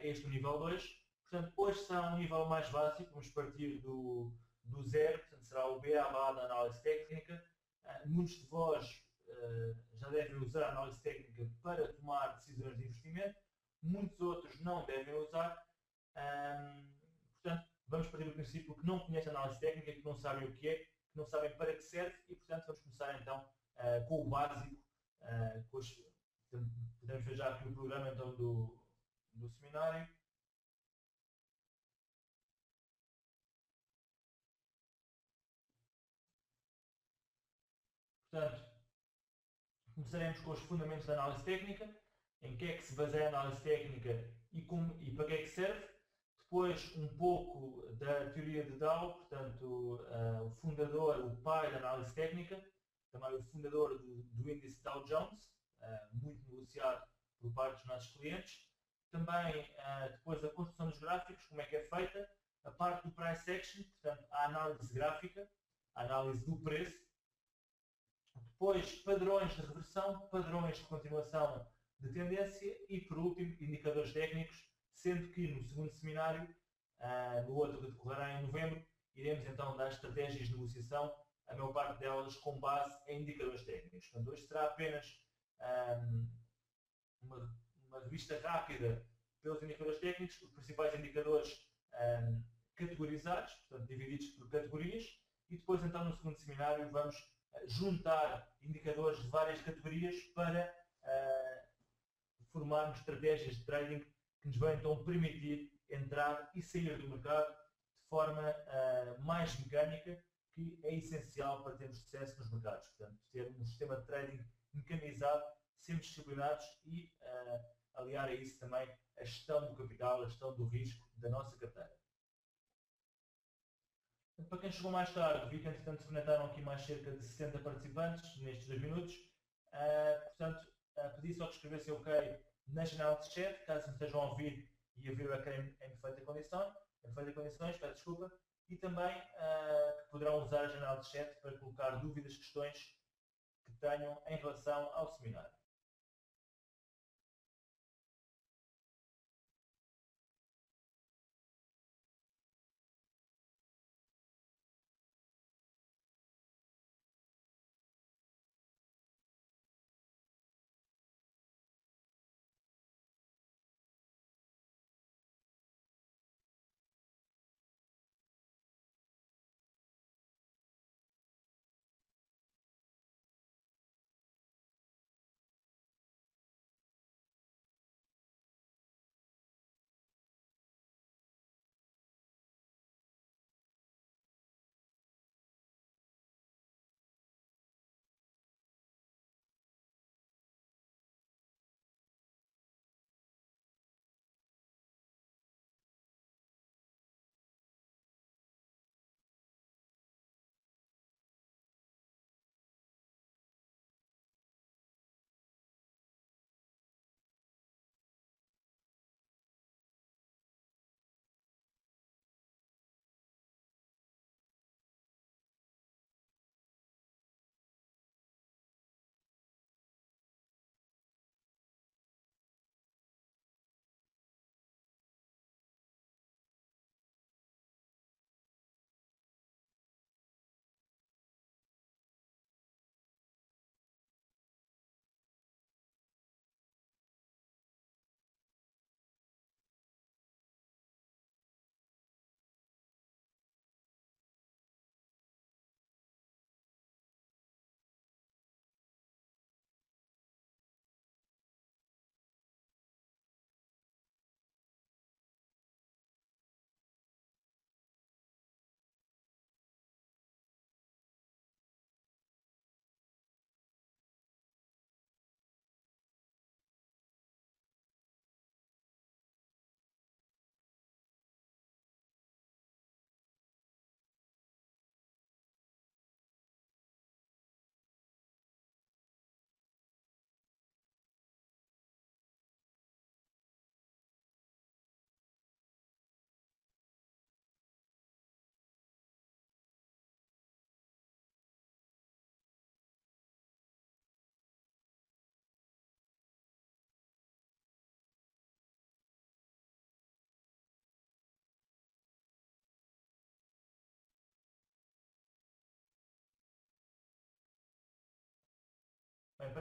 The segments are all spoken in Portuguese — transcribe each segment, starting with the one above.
este nível 2. Portanto, hoje será um nível mais básico, vamos partir do zero, portanto será o BABA da análise técnica. Muitos de vós já devem usar a análise técnica para tomar decisões de investimento, muitos outros não devem usar. Portanto, vamos partir do princípio que não conhecem a análise técnica, que não sabem o que é, que não sabem para que serve e, portanto, vamos começar então com o básico. Podemos ver já aqui o programa então, do seminário. Portanto, começaremos com os fundamentos da análise técnica, em que é que se baseia a análise técnica e para que é que serve. Depois, um pouco da teoria de Dow, portanto, o fundador, o pai da análise técnica, também o fundador do índice Dow Jones, muito negociado por parte dos nossos clientes. Também, depois, a construção dos gráficos, como é que é feita. A parte do price action, portanto, a análise gráfica, a análise do preço. Depois, padrões de reversão, padrões de continuação de tendência e, por último, indicadores técnicos, sendo que no segundo seminário, no outro que decorrerá em novembro, iremos então dar estratégias de negociação, a maior parte delas com base em indicadores técnicos. Portanto, hoje será apenas uma revista rápida pelos indicadores técnicos, os principais indicadores categorizados, portanto, divididos por categorias, e depois então no segundo seminário vamos juntar indicadores de várias categorias para formarmos estratégias de trading que nos vão então permitir entrar e sair do mercado de forma mais mecânica, que é essencial para termos sucesso nos mercados. Portanto, ter um sistema de trading mecanizado, sempre disciplinados e aliar a isso também a gestão do capital, a gestão do risco da nossa carteira. Para quem chegou mais tarde, vi que entretanto se conectaram aqui mais cerca de 60 participantes nestes 2 minutos. Portanto, pedi só que escrevessem OK na janela de chat, caso me estejam a ouvir e a ver o ecrã em perfeita condições, peço desculpa. E também que poderão usar a janela de chat para colocar dúvidas, questões que tenham em relação ao seminário.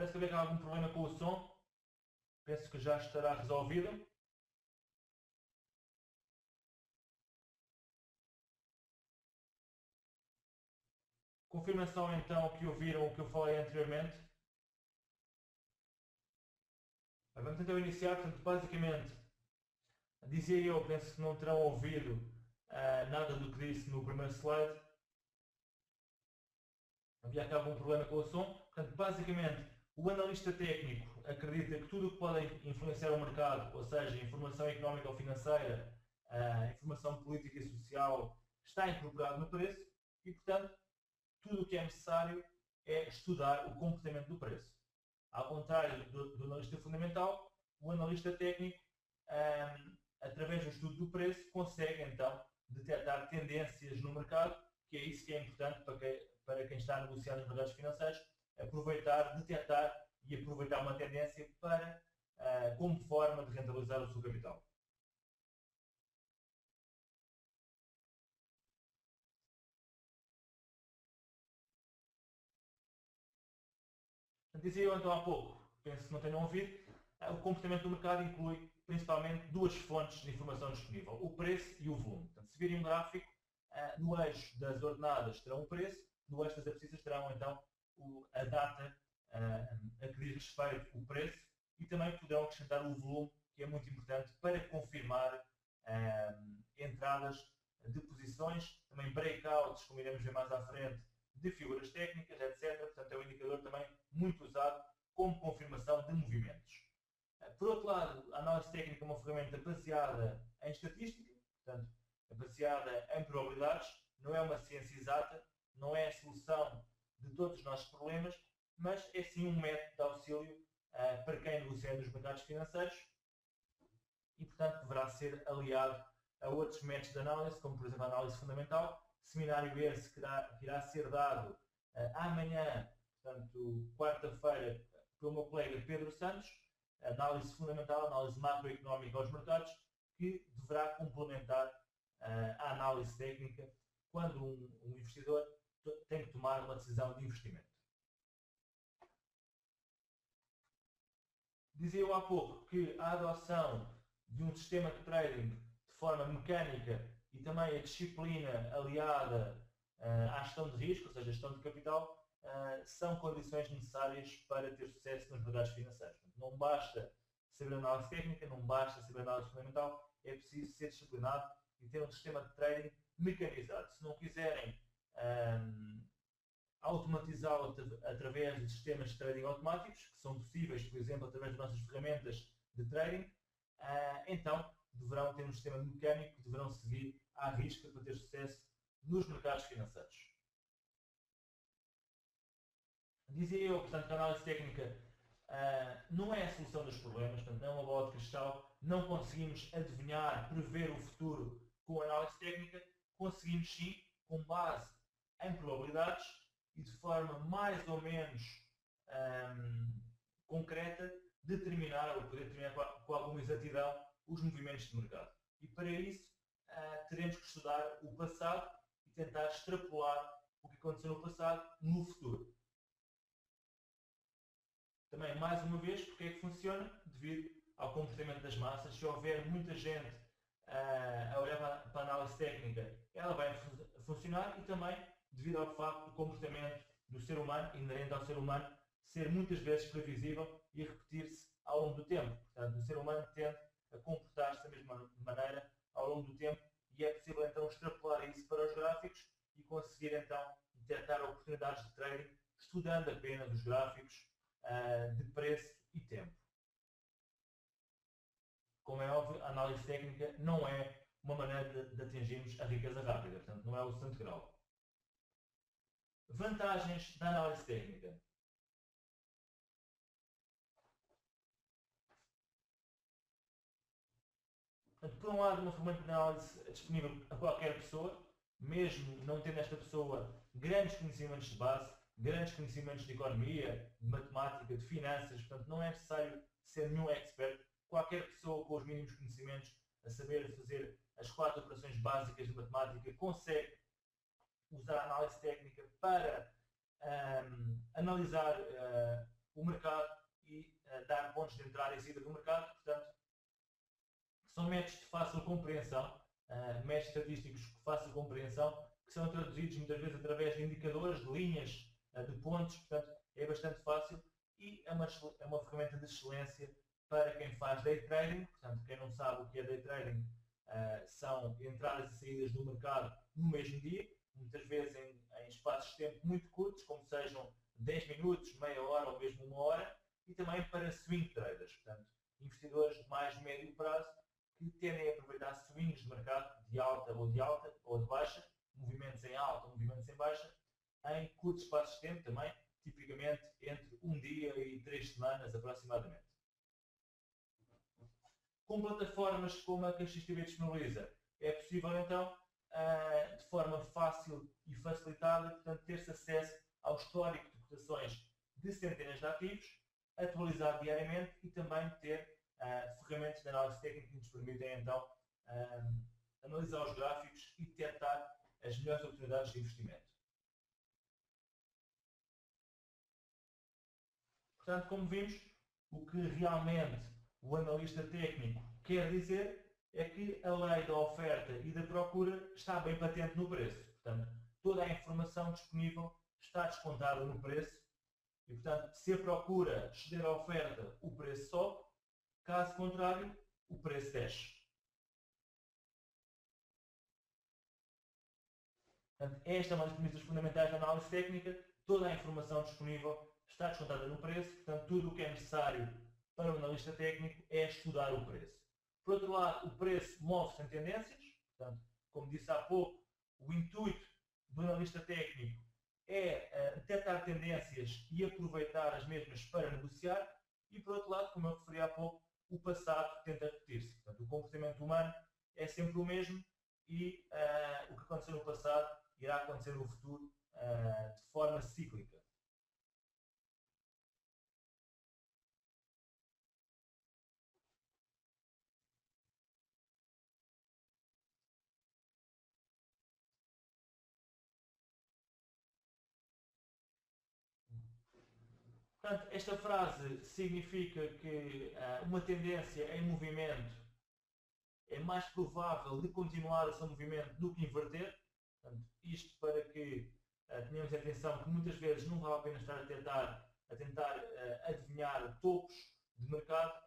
Parece que havia algum problema com o som. Penso que já estará resolvido. Confirma só então que ouviram o que eu falei anteriormente. Vamos então iniciar. Portanto, basicamente, dizia eu, penso que não terão ouvido nada do que disse no primeiro slide. Havia aqui algum problema com o som. Portanto, basicamente, o analista técnico acredita que tudo o que pode influenciar o mercado, ou seja, informação económica ou financeira, informação política e social, está incorporado no preço e, portanto, tudo o que é necessário é estudar o comportamento do preço. Ao contrário do analista fundamental, o analista técnico, através do estudo do preço, consegue então detectar tendências no mercado, que é isso que é importante para quem está a negociar nos mercados financeiros, aproveitar, detectar e aproveitar uma tendência como forma de rentabilizar o seu capital. Dizia eu então há pouco, penso que não tenham ouvido, o comportamento do mercado inclui principalmente duas fontes de informação disponível, o preço e o volume. Portanto, se virem um gráfico, no eixo das ordenadas terão o preço, no eixo das abscissas terão então a data a que diz respeito o preço e também poderão acrescentar o volume, que é muito importante para confirmar entradas de posições, também breakouts, como iremos ver mais à frente, de figuras técnicas, etc. Portanto, é um indicador também muito usado como confirmação de movimentos. Por outro lado, a análise técnica é uma ferramenta baseada em estatística, portanto, baseada em probabilidades, não é uma ciência exata, não é a solução de todos os nossos problemas, mas é sim um método de auxílio para quem negocia nos mercados financeiros e, portanto, deverá ser aliado a outros métodos de análise, como por exemplo a análise fundamental, seminário esse que irá ser dado amanhã, portanto, quarta-feira, pelo meu colega Pedro Santos, análise fundamental, análise macroeconómica aos mercados, que deverá complementar a análise técnica quando um investidor tem que tomar uma decisão de investimento. Dizia eu há pouco que a adoção de um sistema de trading de forma mecânica e também a disciplina aliada à gestão de risco, ou seja, a gestão de capital, são condições necessárias para ter sucesso nos mercados financeiros. Não basta saber análise técnica, não basta saber análise fundamental, é preciso ser disciplinado e ter um sistema de trading mecanizado. Se não quiserem automatizá-lo através de sistemas de trading automáticos, que são possíveis, por exemplo, através das nossas ferramentas de trading, então deverão ter um sistema mecânico que deverão seguir à risca para ter sucesso nos mercados financeiros. Dizia eu, portanto, que a análise técnica não é a solução dos problemas, portanto, não é uma bola de cristal, não conseguimos adivinhar, prever o futuro com a análise técnica, conseguimos sim, com base em probabilidades e de forma mais ou menos concreta, determinar ou poder determinar com alguma exatidão os movimentos de mercado. E para isso teremos que estudar o passado e tentar extrapolar o que aconteceu no passado no futuro. Também, mais uma vez, porque é que funciona? Devido ao comportamento das massas. Se houver muita gente a olhar para a análise técnica, ela vai funcionar e também devido ao facto do comportamento do ser humano, inerente ao ser humano, ser muitas vezes previsível e repetir-se ao longo do tempo. Portanto, o ser humano tende a comportar-se da mesma maneira ao longo do tempo e é possível então extrapolar isso para os gráficos e conseguir então detectar oportunidades de trading estudando apenas os gráficos de preço e tempo. Como é óbvio, a análise técnica não é uma maneira de atingirmos a riqueza rápida, portanto não é o santo grau. Vantagens da análise técnica. Portanto, por um lado, uma ferramenta de análise disponível a qualquer pessoa, mesmo não tendo esta pessoa grandes conhecimentos de base, grandes conhecimentos de economia, de matemática, de finanças, portanto não é necessário ser nenhum expert. Qualquer pessoa com os mínimos conhecimentos a saber fazer as 4 operações básicas de matemática consegue usar a análise técnica para analisar o mercado e dar pontos de entrada e saída do mercado. Portanto, são métodos de fácil compreensão, métodos estatísticos de fácil compreensão, que são traduzidos muitas vezes através de indicadores, de linhas, de pontos. Portanto, é bastante fácil e é uma ferramenta de excelência para quem faz day trading. Portanto, quem não sabe o que é day trading, são entradas e saídas do mercado no mesmo dia, muitas vezes em espaços de tempo muito curtos, como sejam 10 minutos, meia hora ou mesmo uma hora, e também para swing traders, portanto, investidores de mais médio prazo que tendem a aproveitar swings de mercado de alta ou de baixa, movimentos em alta, movimentos em baixa, em curtos espaços de tempo também, tipicamente entre um dia e 3 semanas aproximadamente. Com plataformas como a que a XTB disponibiliza, é possível então, de forma fácil e facilitada, portanto, ter-se acesso ao histórico de cotações de centenas de ativos, atualizado diariamente e também ter ferramentas de análise técnica que nos permitem então analisar os gráficos e detectar as melhores oportunidades de investimento. Portanto, como vimos, o que realmente o analista técnico quer dizer é que a lei da oferta e da procura está bem patente no preço. Portanto, toda a informação disponível está descontada no preço e, portanto, se a procura exceder a oferta, o preço sobe, caso contrário, o preço desce. Portanto, esta é uma das premissas fundamentais da análise técnica. Toda a informação disponível está descontada no preço, portanto, tudo o que é necessário para o analista técnico é estudar o preço. Por outro lado, o preço move-se em tendências, portanto, como disse há pouco, o intuito do analista técnico é detectar tendências e aproveitar as mesmas para negociar, e por outro lado, como eu referi há pouco, o passado tenta repetir-se. Portanto, o comportamento humano é sempre o mesmo e o que aconteceu no passado irá acontecer no futuro de forma cíclica. Portanto, esta frase significa que uma tendência em movimento é mais provável de continuar o seu movimento do que inverter. Portanto, isto para que tenhamos atenção que muitas vezes não vale a pena estar a tentar adivinhar topos de mercado,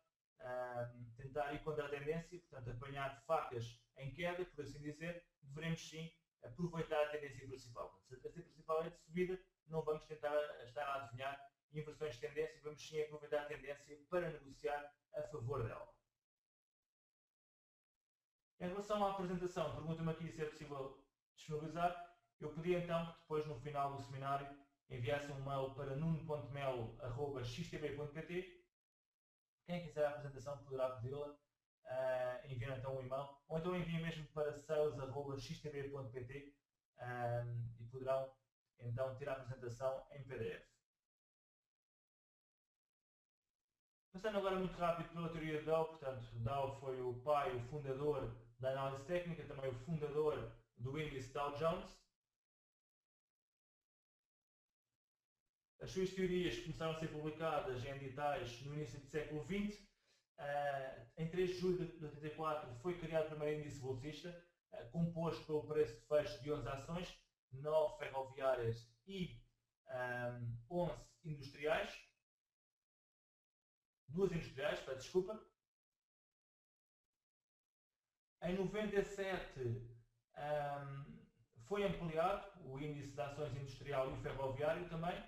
tentar ir contra a tendência, portanto apanhar facas em queda, por assim dizer. Devemos sim aproveitar a tendência principal. Se a tendência principal é de subida, não vamos tentar estar a adivinhar inversões de tendência, vamos sim aproveitar a tendência para negociar a favor dela. Em relação à apresentação, pergunta-me aqui se é possível disponibilizar. Eu pedi então que depois, no final do seminário, enviasse um mail para nuno.melo@xtb.pt. Quem quiser a apresentação poderá pedi-la, enviando então um e-mail, ou então enviem mesmo para sales@xtb.pt e poderão então ter a apresentação em PDF. Passando agora muito rápido pela teoria de Dow, portanto, Dow foi o pai, o fundador da análise técnica, também o fundador do índice Dow Jones. As suas teorias começaram a ser publicadas em editais no início do século XX. Em 3 de julho de 1984 foi criado o primeiro índice bolsista, composto pelo preço de fecho de 11 ações, 9 ferroviárias e 11 industriais. 2 industriais, peço desculpa. Em 97 foi ampliado o índice de ações industrial e o ferroviário também,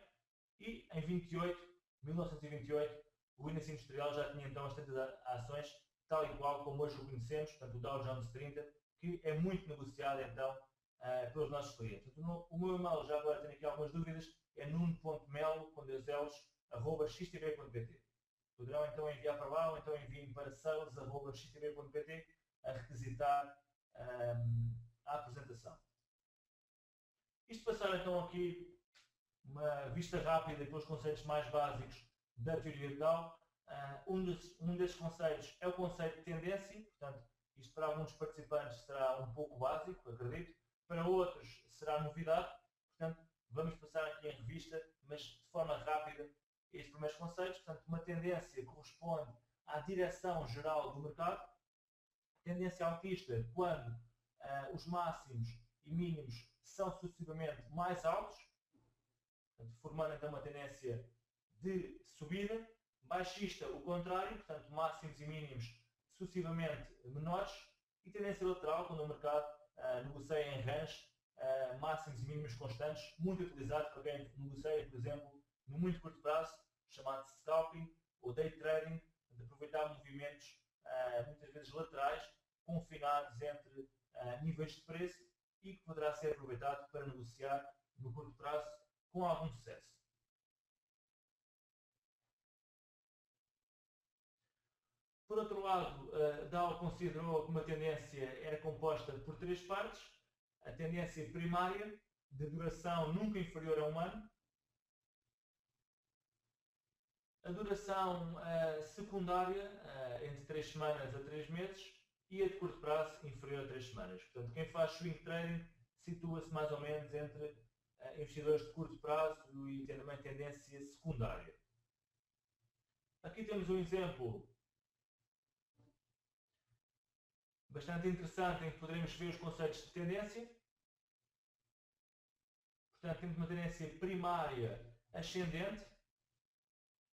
e em 1928, o índice industrial já tinha então as 30 ações, tal e qual como hoje o conhecemos, portanto o Dow Jones 30, que é muito negociado então pelos nossos clientes. Portanto, o meu e-mail, já agora tenho aqui algumas dúvidas, é nuno.melo@xtb.pt. Poderão então enviar para lá ou então enviem para sales@xtb.pt a requisitar a apresentação. Isto passar então aqui uma vista rápida pelos conceitos mais básicos da teoria de Dow. Um desses conceitos é o conceito de tendência, portanto, isto para alguns participantes será um pouco básico, acredito, para outros será novidade, portanto, vamos passar aqui em revista, mas de forma rápida, estes primeiros conceitos. Portanto, uma tendência corresponde à direção geral do mercado. Tendência altista quando os máximos e mínimos são sucessivamente mais altos, portanto, formando então uma tendência de subida. Baixista, o contrário, portanto, máximos e mínimos sucessivamente menores. E tendência lateral, quando o mercado negocia em range, máximos e mínimos constantes, muito utilizado para quem negocia, por exemplo, no muito curto prazo, chamado scalping ou day trading, de aproveitar movimentos muitas vezes laterais, confinados entre níveis de preço e que poderá ser aproveitado para negociar no curto prazo com algum sucesso. Por outro lado, Dow considerou que uma tendência era composta por três partes. A tendência primária, de duração nunca inferior a um ano. A duração secundária, entre 3 semanas a 3 meses. E a de curto prazo, inferior a 3 semanas. Portanto, quem faz swing trading situa-se mais ou menos entre investidores de curto prazo e também tendência secundária. Aqui temos um exemplo bastante interessante em que poderemos ver os conceitos de tendência. Portanto, temos uma tendência primária ascendente.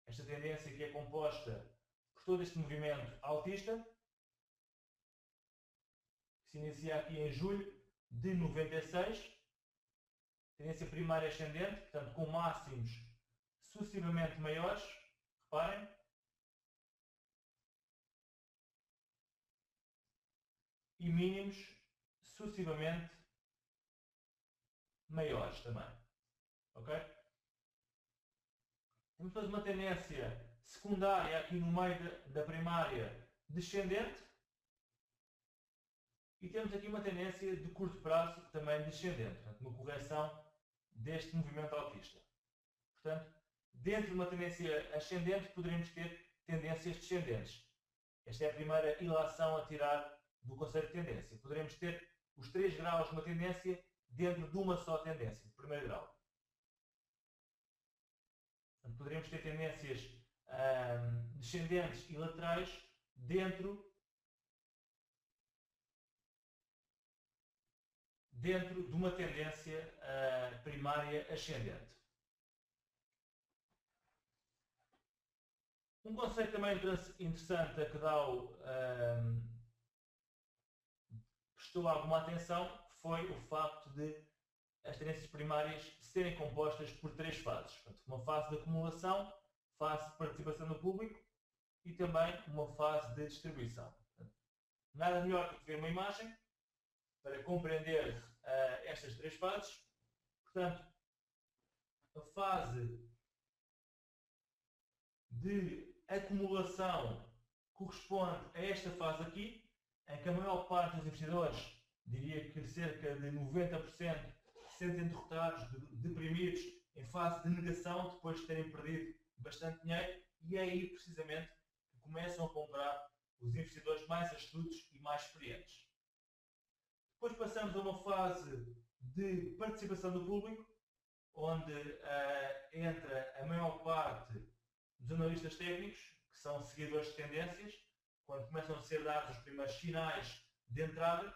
Esta tendência que é composta por todo este movimento altista, que se inicia aqui em julho de 96. Tendência primária ascendente, portanto, com máximos sucessivamente maiores. Reparem. E mínimos sucessivamente maiores também. Ok? Temos depois uma tendência secundária aqui no meio da primária descendente. E temos aqui uma tendência de curto prazo também descendente. Portanto, uma correção deste movimento altista. Portanto, dentro de uma tendência ascendente poderemos ter tendências descendentes. Esta é a primeira ilação a tirar do conceito de tendência. Poderemos ter os 3 graus de uma tendência dentro de uma só tendência, primeiro grau. Portanto, poderemos ter tendências descendentes e laterais dentro de uma tendência primária ascendente. Um conceito também interessante a que Dow prestou alguma atenção foi o facto de as tendências primárias serem compostas por 3 fases. Portanto, uma fase de acumulação, fase de participação do público e também uma fase de distribuição. Portanto, nada melhor do que ver uma imagem para compreender estas 3 fases. Portanto, a fase de acumulação corresponde a esta fase aqui, em que a maior parte dos investidores, diria que cerca de 90%, se sentem derrotados, deprimidos, em fase de negação, depois de terem perdido bastante dinheiro, e é aí precisamente que começam a comprar os investidores mais astutos e mais experientes. Depois passamos a uma fase de participação do público, onde entra a maior parte dos analistas técnicos, que são seguidores de tendências, quando começam a ser dados os primeiros sinais de entrada.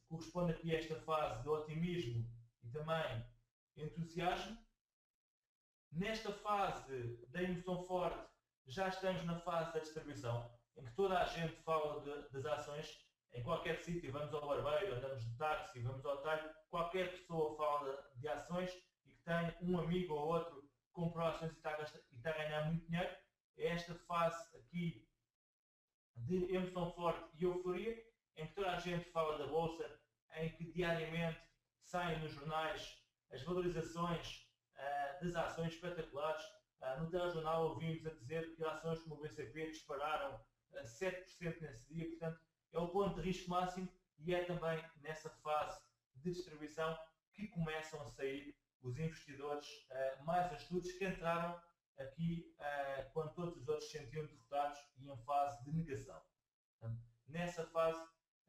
Corresponde aqui a esta fase de otimismo e também entusiasmo. Nesta fase da emoção forte, já estamos na fase da distribuição, em que toda a gente fala das ações. Em qualquer sítio, vamos ao barbeiro, andamos de táxi, vamos ao talho, qualquer pessoa fala de ações e que tem um amigo ou outro que comprou ações e está a ganhar muito dinheiro. É esta fase aqui de emoção forte e euforia, em que toda a gente fala da bolsa, em que diariamente saem nos jornais as valorizações das ações espetaculares. No telejornal ouvimos a dizer que ações como o BCP dispararam 7% nesse dia. Portanto, é o ponto de risco máximo e é também nessa fase de distribuição que começam a sair os investidores mais astutos, que entraram aqui quando todos os outros se sentiam derrotados e em fase de negação. Portanto, nessa fase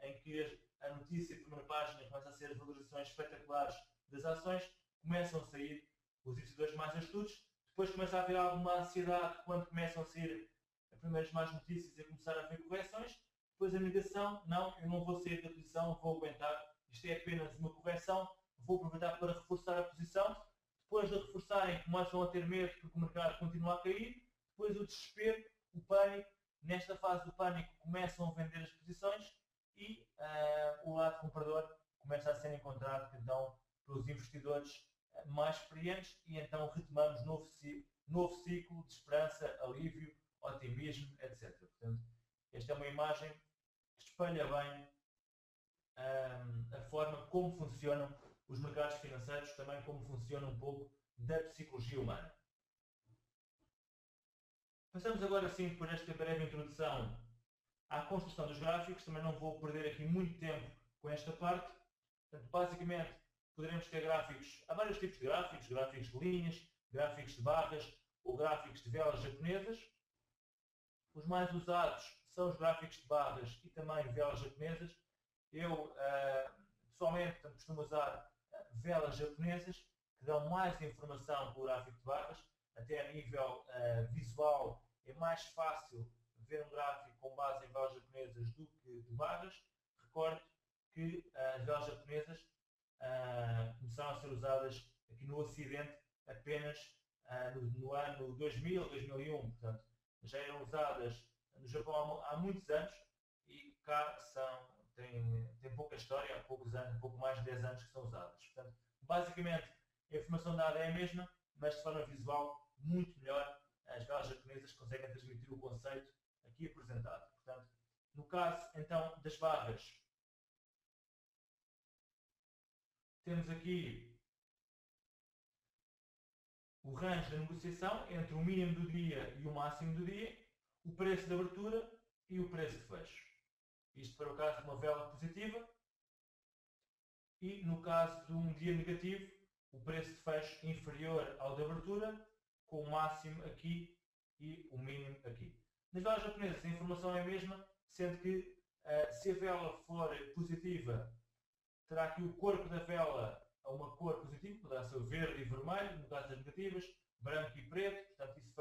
em que a notícia de primeira página começa a ser as valorizações espetaculares das ações, começam a sair os investidores mais astutos. Depois começa a haver alguma ansiedade quando começam a sair as primeiras más notícias e a começar a haver correções. Depois a negação, não, eu não vou sair da posição, vou aguentar, isto é apenas uma correção, vou aproveitar para reforçar a posição. Depois de reforçarem, começam a ter medo porque o mercado continua a cair. Depois o desespero, o pânico. Nesta fase do pânico começam a vender as posições e o lado comprador começa a ser encontrado então pelos investidores mais experientes e então retomamos novo ciclo de esperança, alívio, otimismo, etc. Portanto, esta é uma imagem que espelha bem a forma como funcionam os mercados financeiros, também como funciona um pouco da psicologia humana. Passamos agora sim, depois desta breve introdução, à construção dos gráficos. Também não vou perder aqui muito tempo com esta parte. Portanto, basicamente, poderemos ter gráficos, há vários tipos de gráficos, gráficos de linhas, gráficos de barras ou gráficos de velas japonesas. Os mais usados são os gráficos de barras e também velas japonesas. Eu, pessoalmente, costumo usar velas japonesas, que dão mais informação que o gráfico de barras. Até a nível visual é mais fácil ver um gráfico com base em velas japonesas do que de barras. Recorde que as velas japonesas começaram a ser usadas aqui no Ocidente apenas no ano 2000, 2001. Portanto, já eram usadas no Japão há muitos anos e cá têm pouca história, há poucos anos, pouco mais de 10 anos que são usadas. Portanto, basicamente, a informação dada é a mesma, mas de forma visual muito melhor. As velas japonesas conseguem transmitir o conceito aqui apresentado. Portanto, no caso então das barras, temos aqui o range da negociação entre o mínimo do dia e o máximo do dia, o preço de abertura e o preço de fecho. Isto para o caso de uma vela positiva e no caso de um dia negativo, o preço de fecho inferior ao de abertura, com o máximo aqui e o mínimo aqui. Nas velas japonesas a informação é a mesma, sendo que se a vela for positiva, terá aqui o corpo da vela a uma cor positiva, poderá ser verde e vermelho, no caso das negativas, branco e preto, portanto isso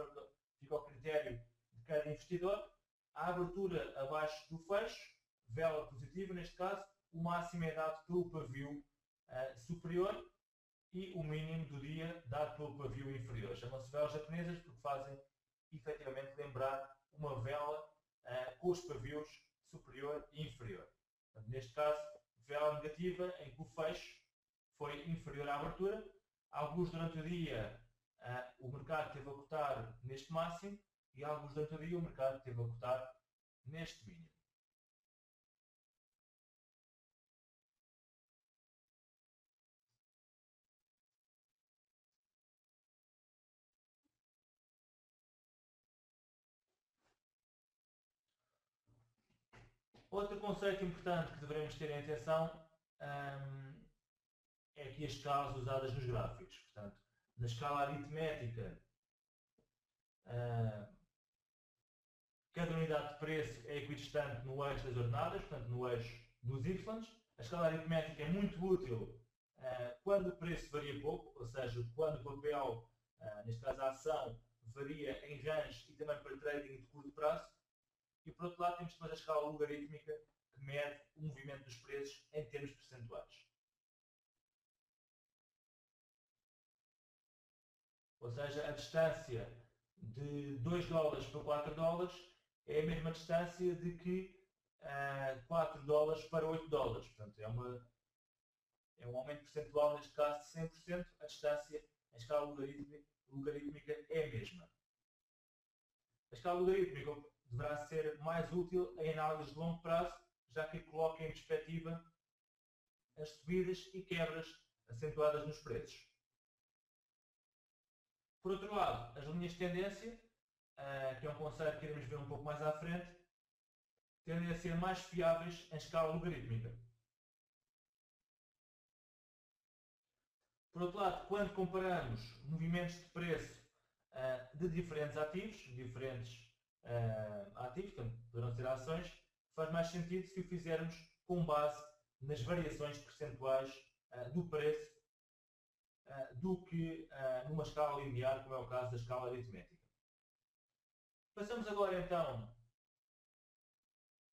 fica ao critério de cada investidor. A abertura abaixo do fecho, vela positiva neste caso, o máximo é dado pelo pavio superior e o mínimo do dia dado pelo pavio inferior. Chamam-se velas japonesas porque fazem efetivamente lembrar uma vela com os pavios superior e inferior. Portanto, neste caso, vela negativa em que o fecho foi inferior à abertura. Alguns durante o dia o mercado teve a cotar neste máximo e alguns durante o dia o mercado teve a cotar neste mínimo. Outro conceito importante que devemos ter em atenção é aqui as escalas usadas nos gráficos. Portanto, na escala aritmética, cada unidade de preço é equidistante no eixo das ordenadas, portanto no eixo dos Y. A escala aritmética é muito útil quando o preço varia pouco, ou seja, quando o papel, neste caso a ação, varia em range e também para trading de curto prazo. E por outro lado temos depois a escala logarítmica que mede o movimento dos preços em termos percentuais. Ou seja, a distância de 2 dólares para 4 dólares é a mesma distância de que 4 dólares para 8 dólares. Portanto, é um aumento percentual, neste caso de 100%. A distância em escala logarítmica é a mesma. A escala logarítmica deverá ser mais útil em análises de longo prazo, já que coloca em perspectiva as subidas e quebras acentuadas nos preços. Por outro lado, as linhas de tendência, que é um conceito que iremos ver um pouco mais à frente, tendem a ser mais fiáveis em escala logarítmica. Por outro lado, quando comparamos movimentos de preço de diferentes ativos, portanto, poderão ser ações, faz mais sentido se o fizermos com base nas variações percentuais do preço do que numa escala linear, como é o caso da escala aritmética. Passamos agora então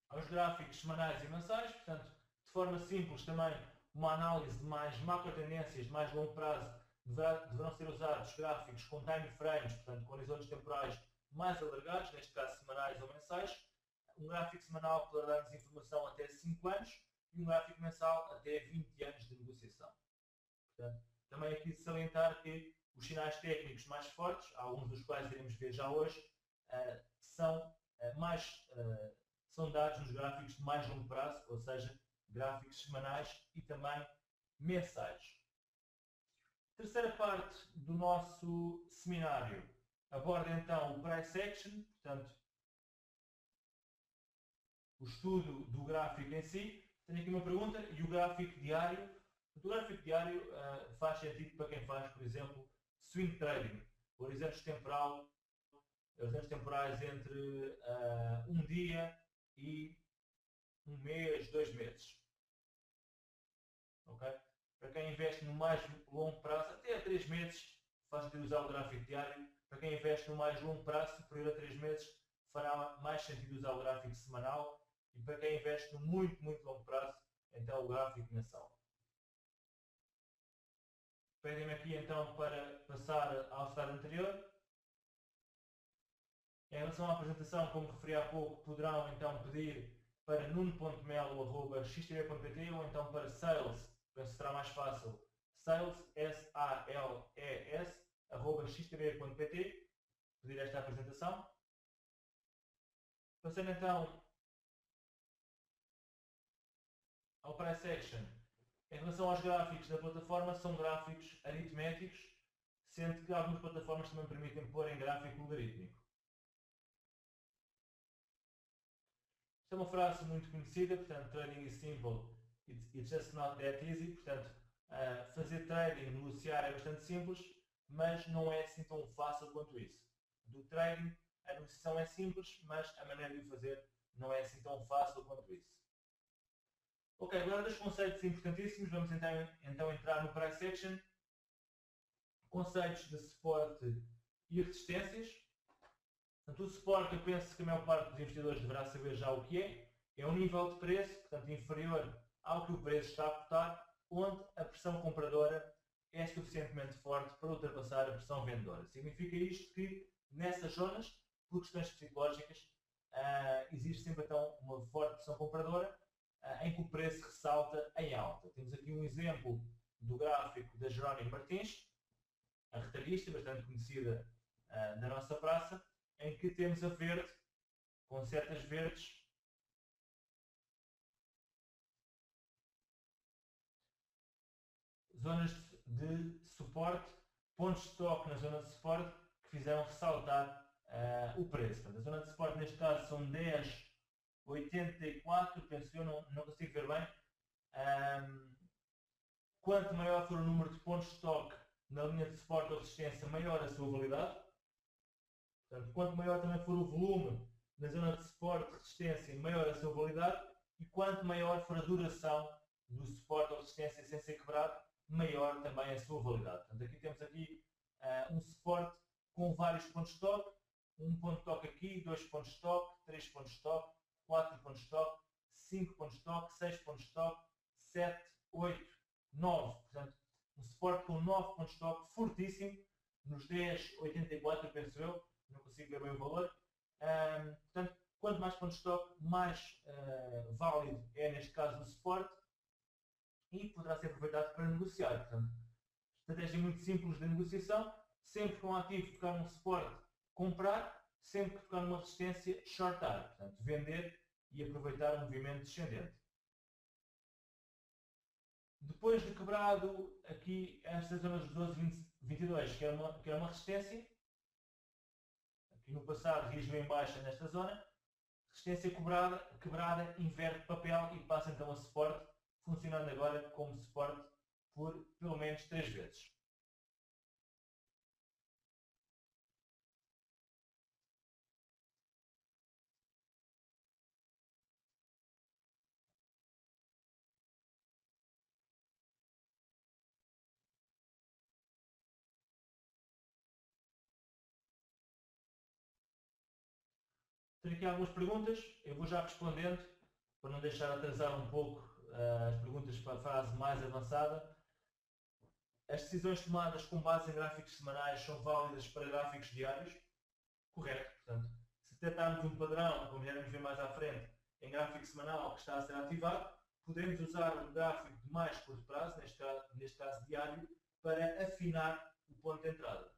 aos gráficos semanais e mensais, portanto, de forma simples também, uma análise de mais macro tendências de mais longo prazo deverão ser usados gráficos com time frames, portanto, com horizontes temporais mais alargados, neste caso semanais ou mensais. Um gráfico semanal poderá dar-nos informação até 5 anos e um gráfico mensal até 20 anos de negociação. Portanto, também aqui de salientar que os sinais técnicos mais fortes, alguns dos quais iremos ver já hoje, são dados nos gráficos de mais longo prazo, ou seja, gráficos semanais e também mensais. Terceira parte do nosso seminário aborda então o Price Action, portanto, o estudo do gráfico em si. Tenho aqui uma pergunta, e o gráfico diário? O gráfico diário faz sentido para quem faz, por exemplo, swing trading, horizontes temporais entre um dia e um mês, 2 meses. Okay? Para quem investe no mais longo prazo, até 3 meses, faz sentido usar o gráfico diário. Para quem investe no mais longo prazo, superior a 3 meses, fará mais sentido usar o gráfico semanal. E para quem investe no muito, muito longo prazo, então o gráfico mensal. Pedem-me aqui então para passar ao slide anterior. Em relação à apresentação, como referi há pouco, poderão então pedir para nuno.melo@xtv.pt ou então para sales, penso que será mais fácil, sales, S-A-L-E-S, @xtv.pt, pedir esta apresentação. Passando então ao Price Action. Em relação aos gráficos da plataforma, são gráficos aritméticos, sendo que algumas plataformas também permitem pôr em gráfico logarítmico. Esta é uma frase muito conhecida, portanto, trading is simple, it's just not that easy. Portanto, fazer trading, negociar é bastante simples, mas não é assim tão fácil quanto isso. Do trading, a negociação é simples, mas a maneira de o fazer não é assim tão fácil quanto isso. Ok, agora dos conceitos importantíssimos, vamos então entrar no Price Action. Conceitos de suporte e resistências. Portanto, o suporte, eu penso que a maior parte dos investidores deverá saber já o que é. É um nível de preço, portanto, inferior ao que o preço está a cotar, onde a pressão compradora é suficientemente forte para ultrapassar a pressão vendedora. Significa isto que, nessas zonas, por questões psicológicas, existe sempre então uma forte pressão compradora, em que o preço ressalta em alta. Temos aqui um exemplo do gráfico da Jerónimo Martins, a retalhista, bastante conhecida na nossa praça, em que temos a verde, com setas verdes, zonas de suporte, pontos de toque na zona de suporte, que fizeram ressaltar o preço. Portanto, a zona de suporte neste caso são 10,84, penso eu, não consigo ver bem. Quanto maior for o número de pontos de toque na linha de suporte ou resistência, maior a sua validade. Portanto, quanto maior também for o volume na zona de suporte e resistência, maior a sua validade. E quanto maior for a duração do suporte ou resistência sem ser quebrado, maior também a sua validade. Portanto, aqui temos um suporte com vários pontos de toque. Um ponto de toque aqui, 2 pontos de toque, 3 pontos de toque, 4 pontos de toque, 5 pontos de toque, 6 pontos de toque, 7, 8, 9. Portanto, um suporte com 9 pontos de toque fortíssimo, nos 10,84, penso eu, não consigo ver bem o valor. Portanto, quanto mais pontos de toque, mais válido é, neste caso, o suporte e poderá ser aproveitado para negociar. Portanto, estratégia muito simples de negociação, sempre que um ativo tocar num suporte, comprar, sempre que tocar numa resistência, shortar, portanto, vender e aproveitar o movimento descendente. Depois de quebrado aqui estas zonas de 12,22, que era uma resistência, aqui no passado reagiu em baixa nesta zona, resistência quebrada, inverte papel e passa então a suporte, funcionando agora como suporte por pelo menos 3 vezes. Tenho aqui algumas perguntas, eu vou já respondendo, para não deixar atrasar um pouco as perguntas para a fase mais avançada. As decisões tomadas com base em gráficos semanais são válidas para gráficos diários? Correto, portanto, se detectarmos um padrão, como iremos ver mais à frente, em gráfico semanal que está a ser ativado, podemos usar um gráfico de mais curto prazo, neste caso diário, para afinar o ponto de entrada.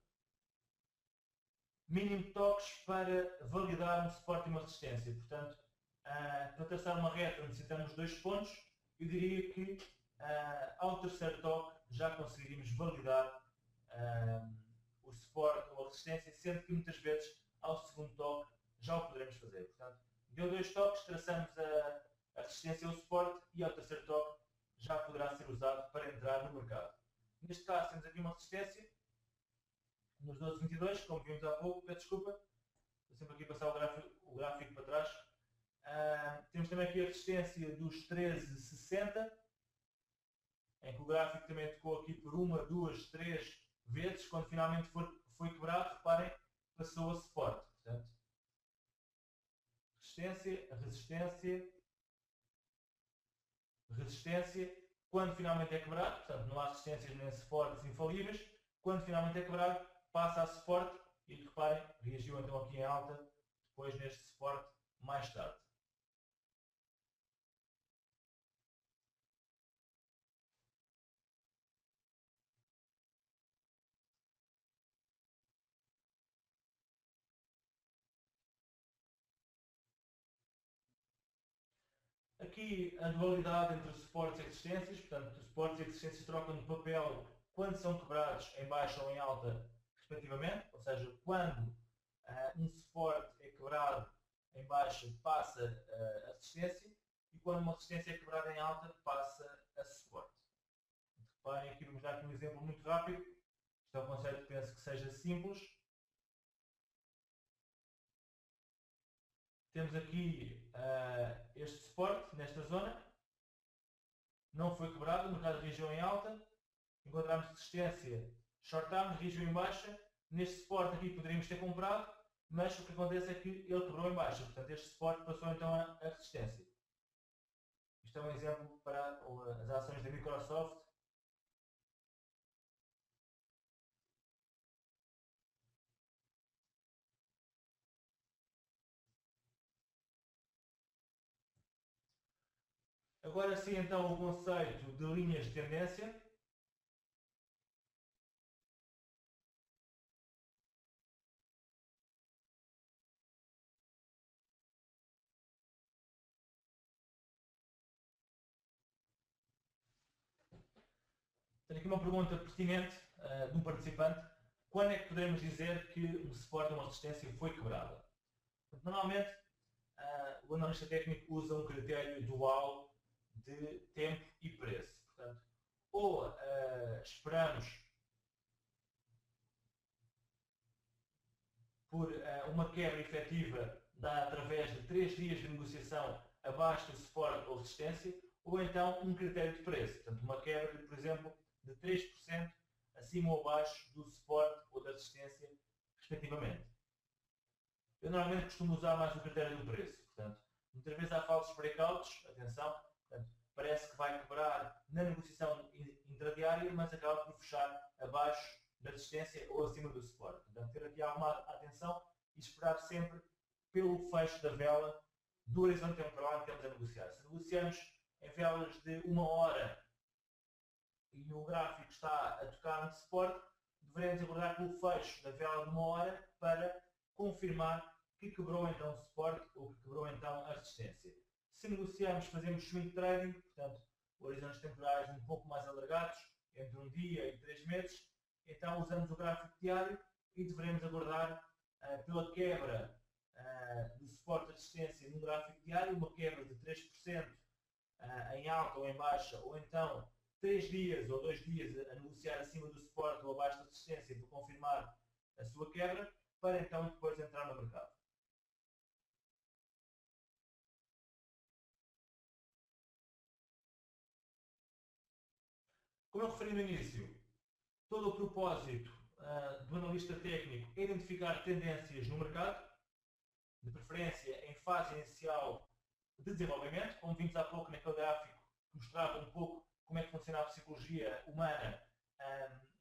Mínimo de toques para validar um suporte e uma resistência. Portanto, para traçar uma reta necessitamos 2 pontos. Eu diria que ao terceiro toque já conseguiríamos validar o suporte ou a resistência, sendo que muitas vezes ao segundo toque já o poderemos fazer. Portanto, deu 2 toques, traçamos a resistência ou o suporte e ao terceiro toque já poderá ser usado para entrar no mercado. Neste caso temos aqui uma resistência nos 12,22, como vimos há pouco, peço desculpa, estou sempre aqui a passar o gráfico para trás. Temos também aqui a resistência dos 13,60, em que o gráfico também tocou aqui por 1, 2, 3 vezes, quando finalmente foi quebrado, reparem, passou a suporte. Portanto, resistência, resistência, resistência, quando finalmente é quebrado, portanto não há resistências nem suportes infalíveis, quando finalmente é quebrado, passa a suporte e reparem, reagiu então aqui em alta, depois neste suporte mais tarde. Aqui a dualidade entre suportes e resistências, portanto os suportes e resistências trocam de papel quando são quebrados em baixa ou em alta respectivamente, ou seja, quando um suporte é quebrado em baixa passa a resistência e quando uma resistência é quebrada em alta passa a suporte. Reparem aqui, vamos dar aqui um exemplo muito rápido, isto é um conceito que penso que seja simples. Temos aqui este suporte nesta zona, não foi quebrado, o mercado reagiu em alta, encontramos resistência, shortámos, reagiu em baixa, neste suporte aqui poderíamos ter comprado, mas o que acontece é que ele quebrou em baixa, portanto este suporte passou então a resistência. Isto é um exemplo para as ações da Microsoft. Agora sim então o conceito de linhas de tendência. Tenho aqui uma pergunta pertinente de um participante. Quando é que podemos dizer que um suporte ou uma resistência foi quebrada? Normalmente, o analista técnico usa um critério dual de tempo e preço. Portanto, ou esperamos por uma quebra efetiva através de 3 dias de negociação abaixo do suporte ou resistência, ou então um critério de preço. Portanto, uma quebra, por exemplo, de 3% acima ou abaixo do suporte ou da resistência, respectivamente. Eu normalmente costumo usar mais o critério do preço. Portanto, muitas vezes há falsos breakouts, atenção, portanto, parece que vai quebrar na negociação intradiária, mas acaba por fechar abaixo da resistência ou acima do suporte. Portanto, ter aqui alguma atenção e esperar sempre pelo fecho da vela do horizonte temporal que estamos a negociar. Se negociamos em velas de 1 hora e o gráfico está a tocar no suporte, devemos aguardar pelo fecho da vela de 1 hora para confirmar que quebrou então o suporte ou que quebrou então a resistência. Se negociarmos, fazemos swing trading, portanto, horizontes temporais um pouco mais alargados, entre 1 dia e 3 meses, então usamos o gráfico diário e deveremos aguardar pela quebra do suporte de resistência no gráfico diário, uma quebra de 3% em alta ou em baixa, ou então 3 dias ou 2 dias a negociar acima do suporte ou abaixo da resistência para confirmar a sua quebra, para então depois entrar no mercado. Como eu referi no início, todo o propósito do analista técnico é identificar tendências no mercado, de preferência em fase inicial de desenvolvimento, como vimos há pouco naquele gráfico que mostrava um pouco como é que funciona a psicologia humana.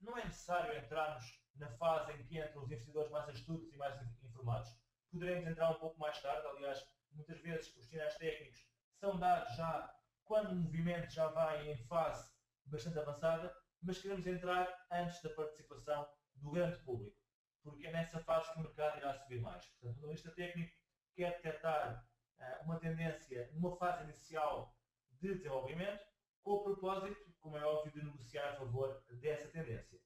Não é necessário entrarmos na fase em que entram os investidores mais astutos e mais informados. Poderemos entrar um pouco mais tarde, aliás, muitas vezes os sinais técnicos são dados já quando o movimento já vai em fase bastante avançada, mas queremos entrar antes da participação do grande público, porque é nessa fase que o mercado irá subir mais. Portanto, o analista técnico quer detectar uma tendência numa fase inicial de desenvolvimento, com o propósito, como é óbvio, de negociar a favor dessa tendência.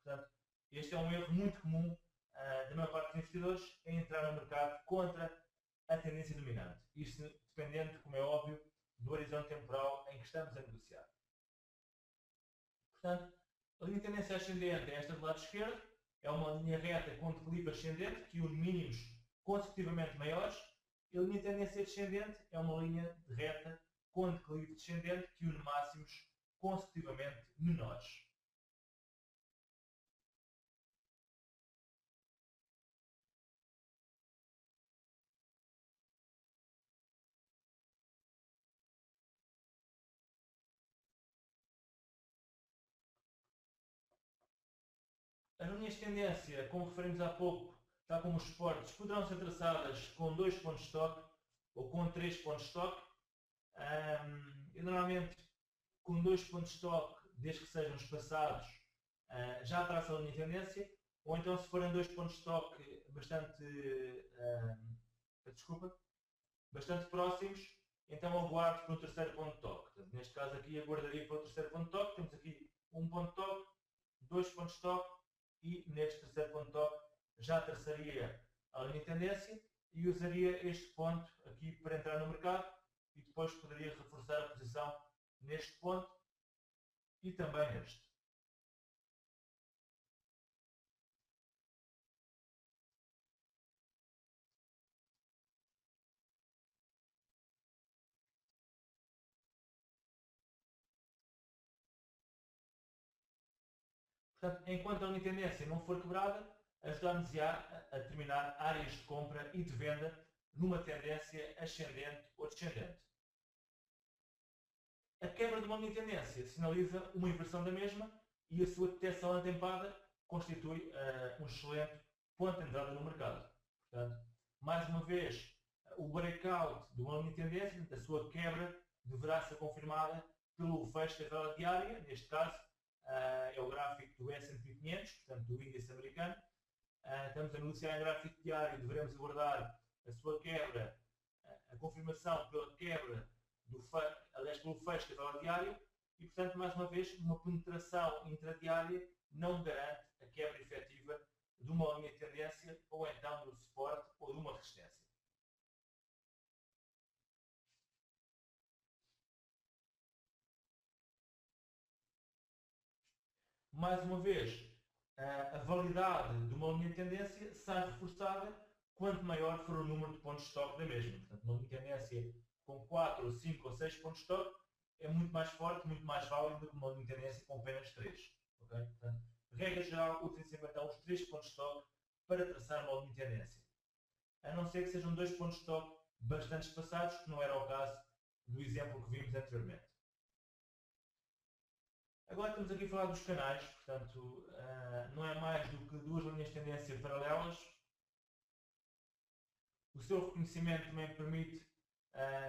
Portanto, este é um erro muito comum da maior parte dos investidores, em entrar no mercado contra a tendência dominante. Isto dependendo, como é óbvio, do horizonte temporal em que estamos a negociar. Portanto, a linha de tendência ascendente é esta do lado esquerdo, é uma linha reta com declive ascendente que une mínimos consecutivamente maiores, e a linha de tendência descendente é uma linha reta com declive descendente que une máximos consecutivamente menores. As linhas de tendência, como referimos há pouco, tal como os suportes, poderão ser traçadas com 2 pontos de toque ou com 3 pontos de toque. Eu normalmente, com 2 pontos de toque, desde que sejam espaçados, já traço a linha de tendência, ou então se forem 2 pontos de toque bastante próximos, então aguardo para um terceiro ponto de toque. Portanto, neste caso aqui aguardaria para o terceiro ponto de toque, temos aqui um ponto de toque, 2 pontos de toque, e neste terceiro ponto de toque já traçaria a linha de tendência e usaria este ponto aqui para entrar no mercado e depois poderia reforçar a posição neste ponto e também neste. Portanto, enquanto a linha de tendência não for quebrada, ajudamos a determinar áreas de compra e de venda numa tendência ascendente ou descendente. A quebra de uma linha de tendência sinaliza uma inversão da mesma e a sua detecção atempada constitui um excelente ponto de entrada no mercado. Portanto, mais uma vez, o breakout de uma linha de tendência, a sua quebra, deverá ser confirmada pelo fecho da tabela diária, neste caso é o gráfico do S&P 500, portanto do índice americano. Estamos a negociar em gráfico diário, deveremos aguardar a sua quebra, a confirmação pela quebra, pelo fecho da tabela diária, e portanto, mais uma vez, uma penetração intradiária não garante a quebra efetiva de uma linha de tendência, ou então do suporte ou de uma resistência. Mais uma vez, a validade de uma linha de tendência sai reforçada quanto maior for o número de pontos de toque da mesma. Portanto, uma linha de tendência com 4, 5 ou 6 pontos de toque é muito mais forte, muito mais válida do que uma linha de tendência com apenas 3. Okay? Portanto, regra geral, utiliza então os 3 pontos de toque para traçar uma linha de tendência. A não ser que sejam 2 pontos de toque bastante espaçados, que não era o caso do exemplo que vimos anteriormente. Agora estamos aqui a falar dos canais, portanto, não é mais do que duas linhas de tendência paralelas. O seu reconhecimento também permite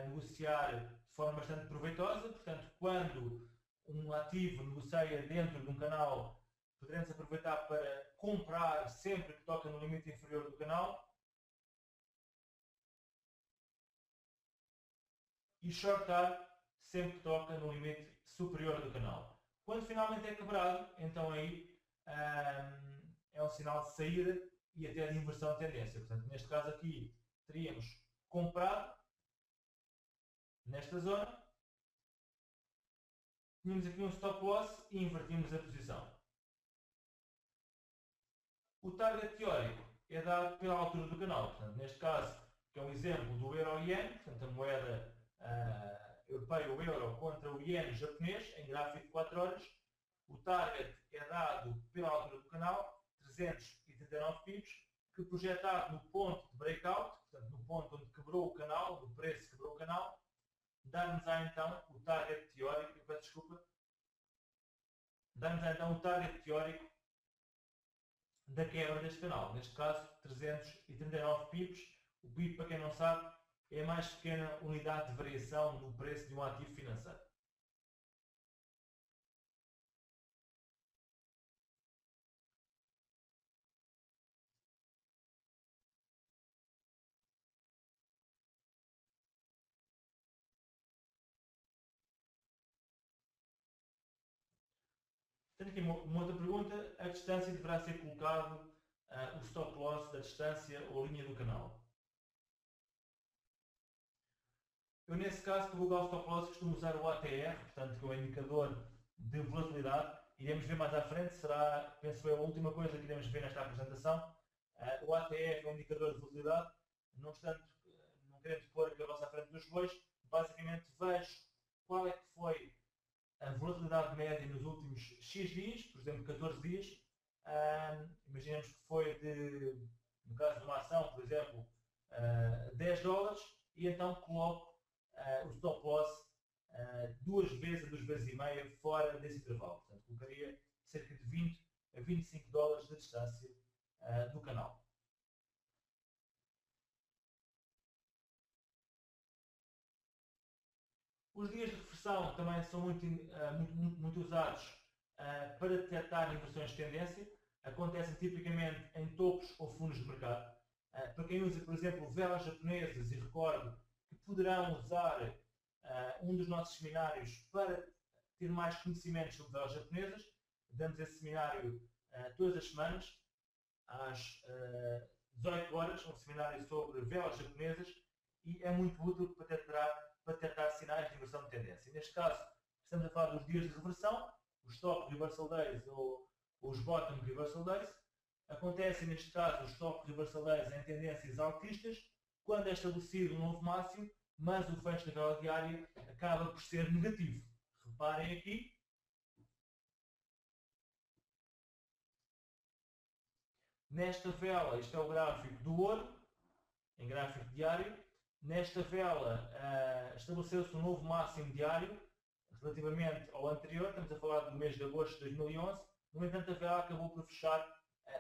negociar de forma bastante proveitosa, portanto, quando um ativo negocia dentro de um canal, poderemos aproveitar para comprar sempre que toca no limite inferior do canal e shortar sempre que toca no limite superior do canal. Quando finalmente é quebrado, então aí é um sinal de saída e até de inversão de tendência. Portanto, neste caso aqui teríamos comprado nesta zona, tínhamos aqui um stop loss e invertimos a posição. O target teórico é dado pela altura do canal. Portanto, neste caso, que é um exemplo do euro-yen, portanto a moeda europeia, o euro, contra o iene japonês, em gráfico de 4 horas, o target é dado pela altura do canal, 339 pips, que projetado no ponto de breakout, portanto no ponto onde quebrou o canal, do preço que quebrou o canal, dá-nos então o target teórico, peço desculpa, dá-nos então o target teórico da quebra deste canal, neste caso 339 pips. O PIB, para quem não sabe, é a mais pequena unidade de variação no preço de um ativo financeiro. Tenho aqui uma outra pergunta. A distância deverá ser colocado o stop loss da distância ou linha do canal? Eu, nesse caso, para colocar o stop loss, costumo usar o ATR, portanto, que é o indicador de volatilidade. Iremos ver mais à frente, será, penso eu, a última coisa que iremos ver nesta apresentação. O ATR é um indicador de volatilidade, não obstante, não querendo pôr a carroça à frente dos bois, basicamente vejo qual é que foi a volatilidade média nos últimos X dias, por exemplo 14 dias, imaginemos que foi de, no caso de uma ação, por exemplo, $10, e então coloco o stop loss 2 vezes a 2 vezes e meia fora desse intervalo. Portanto, colocaria cerca de $20 a $25 de distância do canal. Os dias de reversão também são muito usados para detectar inversões de tendência. Acontecem tipicamente em topos ou fundos de mercado. Para quem usa, por exemplo, velas japonesas, e recordo que poderão usar um dos nossos seminários para ter mais conhecimentos sobre velas japonesas. Damos esse seminário todas as semanas, às 18 horas, um seminário sobre velas japonesas, e é muito útil para detectar sinais de inversão de tendência. Neste caso, estamos a falar dos dias de reversão, os top reversal days ou os bottom reversal days. Acontecem, neste caso, os top reversal days em tendências altistas, quando é estabelecido um novo máximo, mas o fecho da vela diária acaba por ser negativo. Reparem aqui. Nesta vela, isto é o gráfico do ouro, em gráfico diário. Nesta vela estabeleceu-se um novo máximo diário relativamente ao anterior, estamos a falar do mês de agosto de 2011, no entanto a vela acabou por fechar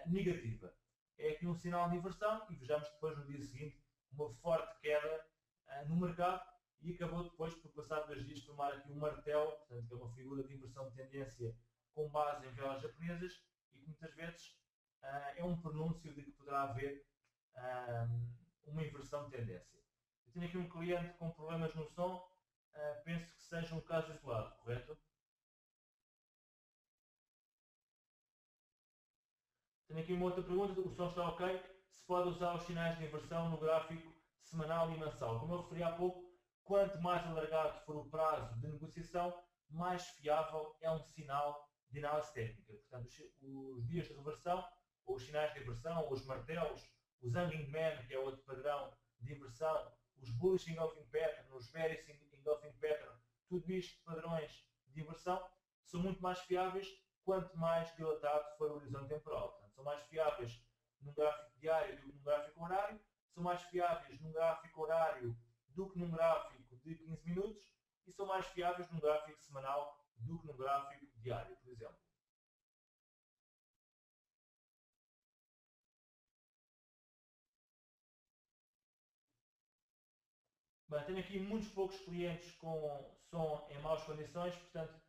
negativa. É aqui um sinal de inversão e vejamos depois no dia seguinte uma forte queda no mercado e acabou depois por passar 2 dias formar aqui um martelo, portanto que é uma figura de inversão de tendência com base em velas japonesas e que muitas vezes é um pronúncio de que poderá haver uma inversão de tendência. Eu tenho aqui um cliente com problemas no som, penso que seja um caso isolado, correto? Tenho aqui uma outra pergunta, o som está ok? Se pode usar os sinais de inversão no gráfico semanal e mensal? Como eu referi há pouco, quanto mais alargado for o prazo de negociação, mais fiável é um sinal de análise técnica. Portanto, os dias de reversão, ou os sinais de inversão, ou os martelos, os hanging man, que é outro padrão de inversão, os bullish engulfing pattern, os bearish engulfing pattern, tudo isto padrões de inversão, são muito mais fiáveis quanto mais dilatado for o horizonte temporal. Portanto, são mais fiáveis num gráfico diário do que num gráfico horário, são mais fiáveis num gráfico horário do que num gráfico de 15 minutos e são mais fiáveis num gráfico semanal do que num gráfico diário, por exemplo. Bem, tenho aqui muitos poucos clientes com som em maus condições, portanto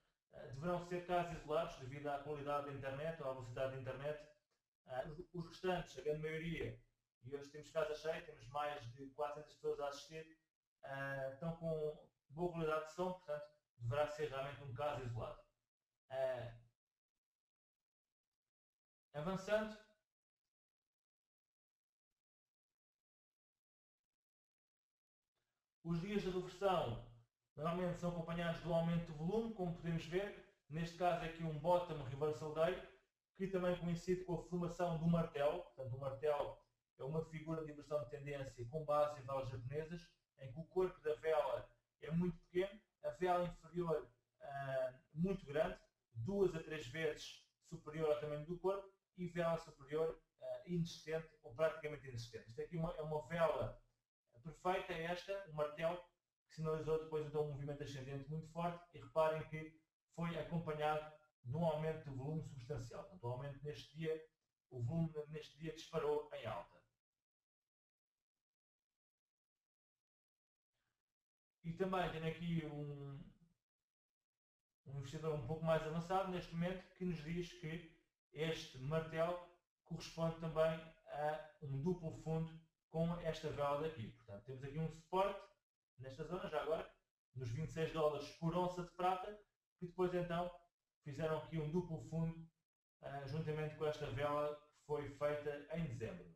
deverão ser casos isolados devido à qualidade da internet ou à velocidade da internet. Os restantes, a grande maioria, e hoje temos casa cheia, temos mais de 400 pessoas a assistir, estão com boa qualidade de som, portanto deverá ser realmente um caso isolado. Avançando, os dias de reversão normalmente são acompanhados do aumento do volume, como podemos ver. Neste caso aqui um bottom reversal day, que também coincide com a formação do martelo. Portanto, o martelo é uma figura de inversão de tendência com base em velas japonesas, em que o corpo da vela é muito pequeno, a vela inferior muito grande, 2 a 3 vezes superior ao tamanho do corpo, e vela superior inexistente ou praticamente inexistente. Isto aqui é uma vela perfeita, é esta, um martelo, que sinalizou depois então um movimento ascendente muito forte, e reparem que foi acompanhado de um aumento de volume substancial. Portanto, o aumento neste dia, o volume neste dia disparou em alta. E também tenho aqui um investidor um pouco mais avançado neste momento que nos diz que este martelo corresponde também a um duplo fundo com esta vela daqui. Portanto, temos aqui um suporte nesta zona, já agora, nos 26 dólares por onça de prata, que depois então fizeram aqui um duplo fundo juntamente com esta vela que foi feita em dezembro.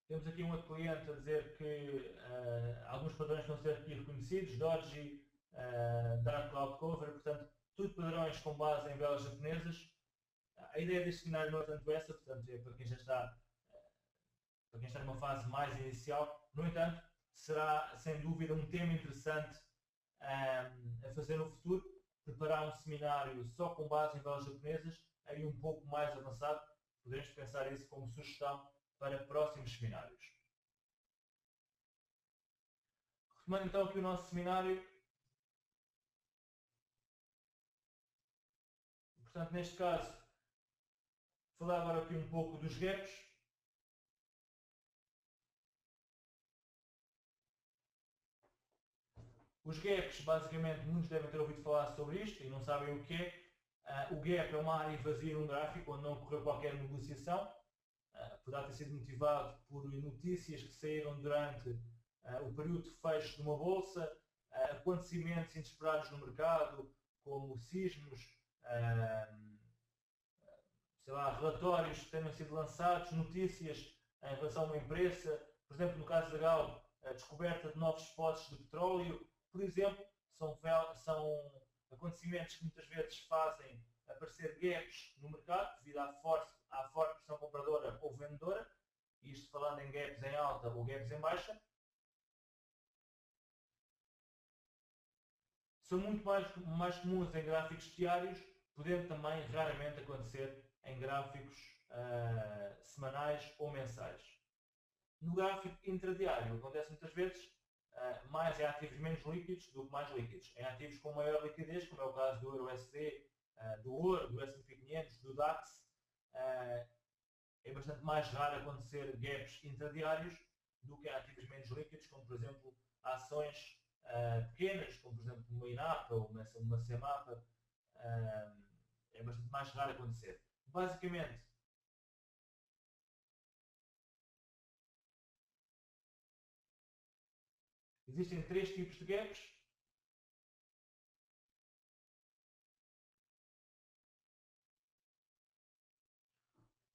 Temos aqui um outro cliente a dizer que alguns padrões estão a ser aqui reconhecidos, Doji, Dark Cloud Cover, portanto, tudo padrões com base em velas japonesas. A ideia deste cenário não é tanto essa, portanto, é para quem já está, numa fase mais inicial. No entanto, será sem dúvida um tema interessante a fazer no futuro, preparar um seminário só com base em velas japonesas, aí um pouco mais avançado. Podemos pensar isso como sugestão para próximos seminários. Retomando então aqui o nosso seminário. Portanto, neste caso, falar agora aqui um pouco dos gaps. Os gaps, basicamente, muitos devem ter ouvido falar sobre isto e não sabem o que é. O gap é uma área vazia num gráfico onde não ocorreu qualquer negociação. Poderá ter sido motivado por notícias que saíram durante o período de fecho de uma bolsa, acontecimentos inesperados no mercado, como sismos, relatórios que tenham sido lançados, notícias em relação a uma empresa, por exemplo, no caso da Galp, a descoberta de novos poços de petróleo, por exemplo, são acontecimentos que muitas vezes fazem aparecer gaps no mercado devido à forte pressão compradora ou vendedora, isto falando em gaps em alta ou gaps em baixa. São muito mais comuns em gráficos diários, podendo também raramente acontecer em gráficos semanais ou mensais. No gráfico intradiário acontece muitas vezes mais em ativos menos líquidos do que mais líquidos. Em ativos com maior liquidez, como é o caso do EURUSD, do ouro, do S&P 500, do DAX, é bastante mais raro acontecer gaps intradiários do que ativos menos líquidos, como por exemplo ações pequenas, como por exemplo uma INAPA ou uma CEMAPA, é bastante mais raro acontecer. Basicamente, existem três tipos de gaps.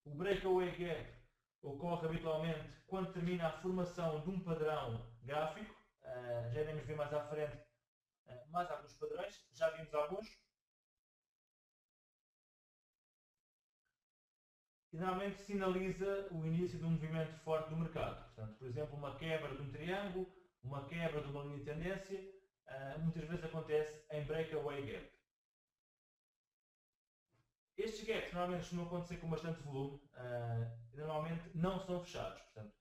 O breakaway gap ocorre habitualmente quando termina a formação de um padrão gráfico. Já iremos ver mais à frente mais alguns padrões, já vimos alguns. E normalmente sinaliza o início de um movimento forte do mercado. Portanto, por exemplo, uma quebra de um triângulo, uma quebra de uma linha de tendência, muitas vezes acontece em breakaway gap. Estes gaps normalmente costumam acontecer com bastante volume e normalmente não são fechados. Portanto,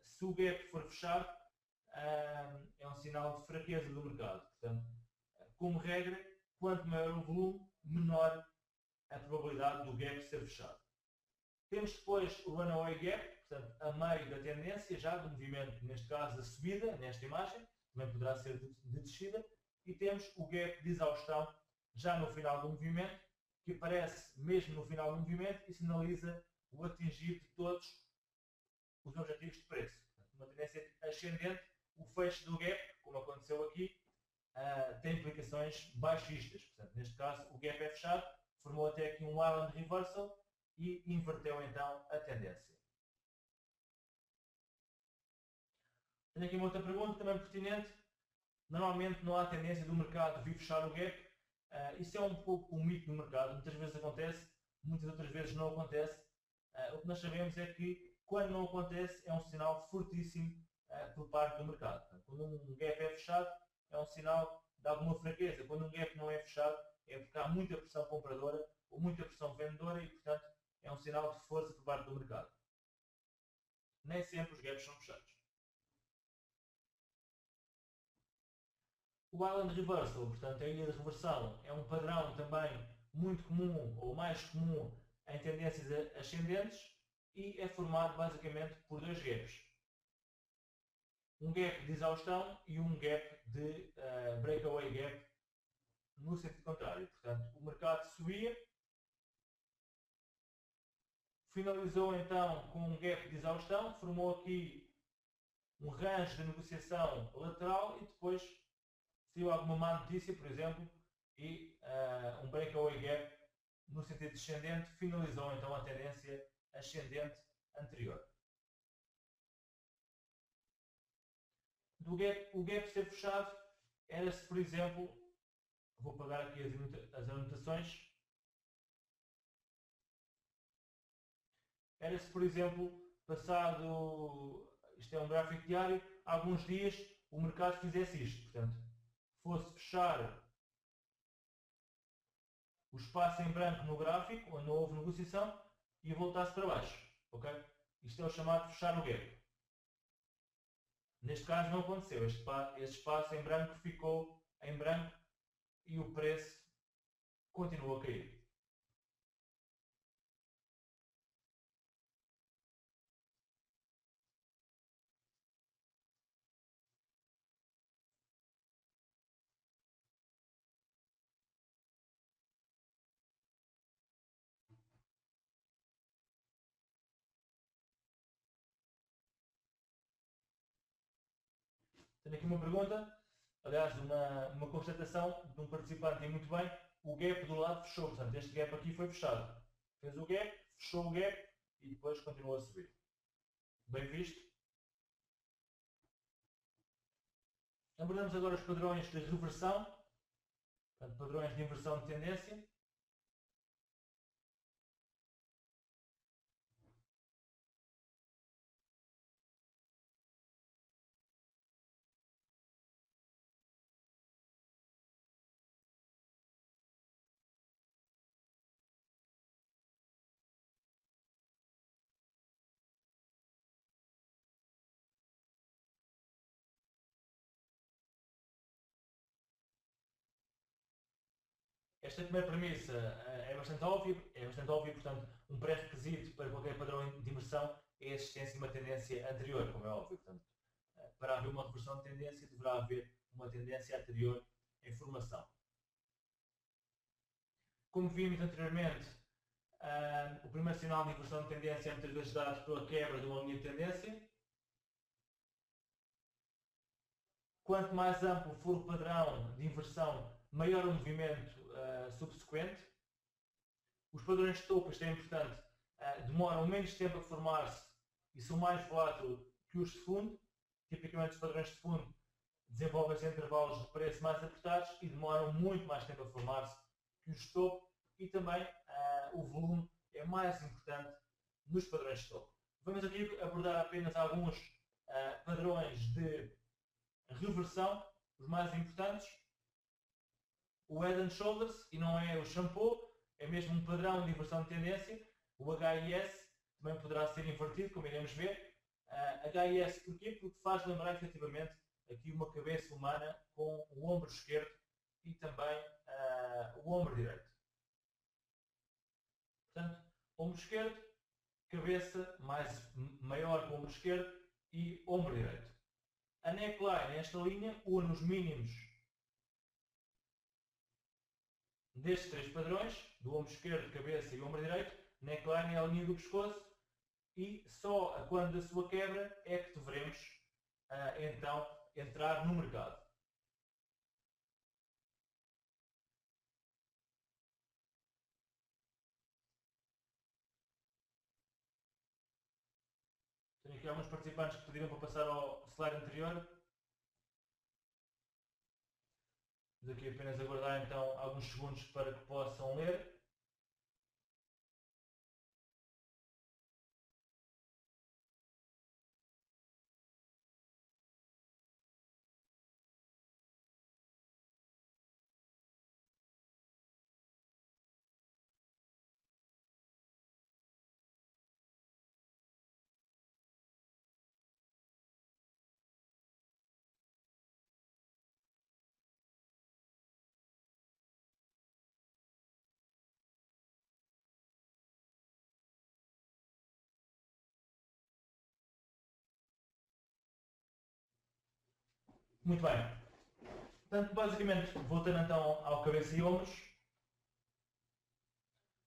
se o gap for fechado, é um sinal de fraqueza do mercado. Portanto, como regra, quanto maior o volume, menor a probabilidade do gap ser fechado. Temos depois o runaway gap, portanto, a meio da tendência já do movimento, neste caso a subida, nesta imagem, também poderá ser de descida, e temos o gap de exaustão já no final do movimento, que aparece mesmo no final do movimento e sinaliza o atingir de todos os objetivos de preço. Portanto, uma tendência ascendente, o fecho do gap, como aconteceu aqui, tem implicações baixistas. Portanto, neste caso, o gap é fechado, formou até aqui um island reversal e inverteu então a tendência. Tenho aqui uma outra pergunta também pertinente. Normalmente não há tendência do mercado vir fechar o gap Isso é um pouco um mito no mercado, muitas vezes acontece, muitas outras vezes não acontece. O que nós sabemos é que quando não acontece é um sinal fortíssimo por parte do mercado. Portanto, quando um gap é fechado é um sinal de alguma fraqueza. Quando um gap não é fechado é porque há muita pressão compradora ou muita pressão vendedora e, portanto, é um sinal de força por parte do mercado. Nem sempre os gaps são fechados. O Island Reversal, portanto, a ilha de reversão, é um padrão também muito comum ou mais comum em tendências ascendentes e é formado basicamente por dois gaps. Um gap de exaustão e um gap de breakaway gap no sentido contrário. Portanto, o mercado subia, finalizou então com um gap de exaustão, formou aqui um range de negociação lateral e depois saiu alguma má notícia, por exemplo, e um breakaway gap no sentido descendente finalizou então a tendência ascendente anterior. O gap ser fechado era-se, por exemplo, vou apagar aqui as anotações, era-se, por exemplo, passado, isto é um gráfico diário, alguns dias o mercado fizesse isto, portanto, fosse fechar o espaço em branco no gráfico, onde não houve negociação, e voltasse para baixo. Okay? Isto é o chamado fechar o gap. Neste caso não aconteceu. Este espaço em branco ficou em branco e o preço continuou a cair. Tenho aqui uma pergunta, aliás, uma constatação de um participante, e muito bem, o gap do lado fechou, portanto este gap aqui foi fechado. Fez o gap, fechou o gap e depois continuou a subir. Bem visto. Abordamos agora os padrões de reversão, portanto, padrões de inversão de tendência. Esta primeira premissa é bastante óbvia, portanto, um pré-requisito para qualquer padrão de inversão é a existência de uma tendência anterior, como é óbvio. Portanto, para haver uma reversão de tendência, deverá haver uma tendência anterior em formação. Como vimos anteriormente, o primeiro sinal de inversão de tendência é muitas vezes dado pela quebra de uma linha de tendência. Quanto mais amplo for o padrão de inversão, maior o movimento subsequente. Os padrões de topo, isto é importante, demoram menos tempo a formar-se e são mais voláteis que os de fundo. Tipicamente os padrões de fundo desenvolvem-se em intervalos de preço mais apertados e demoram muito mais tempo a formar-se que os de topo e também o volume é mais importante nos padrões de topo. Vamos aqui abordar apenas alguns padrões de reversão, os mais importantes. O Head and Shoulders, e não é o shampoo, é mesmo um padrão de inversão de tendência. O HIS também poderá ser invertido, como iremos ver. HIS porquê? Porque faz lembrar efetivamente aqui uma cabeça humana com o ombro esquerdo e também o ombro direito. Portanto, ombro esquerdo, cabeça maior que o ombro esquerdo e ombro direito. A neckline, esta linha, une os mínimos destes três padrões, do ombro esquerdo, cabeça e ombro direito. Neckline é a linha do pescoço e só quando da sua quebra é que deveremos então entrar no mercado. Tenho aqui alguns participantes que pediram para passar ao slide anterior. Vamos aqui apenas aguardar então alguns segundos para que possam ler. Muito bem. Portanto, basicamente, voltando então ao cabeça e ombros.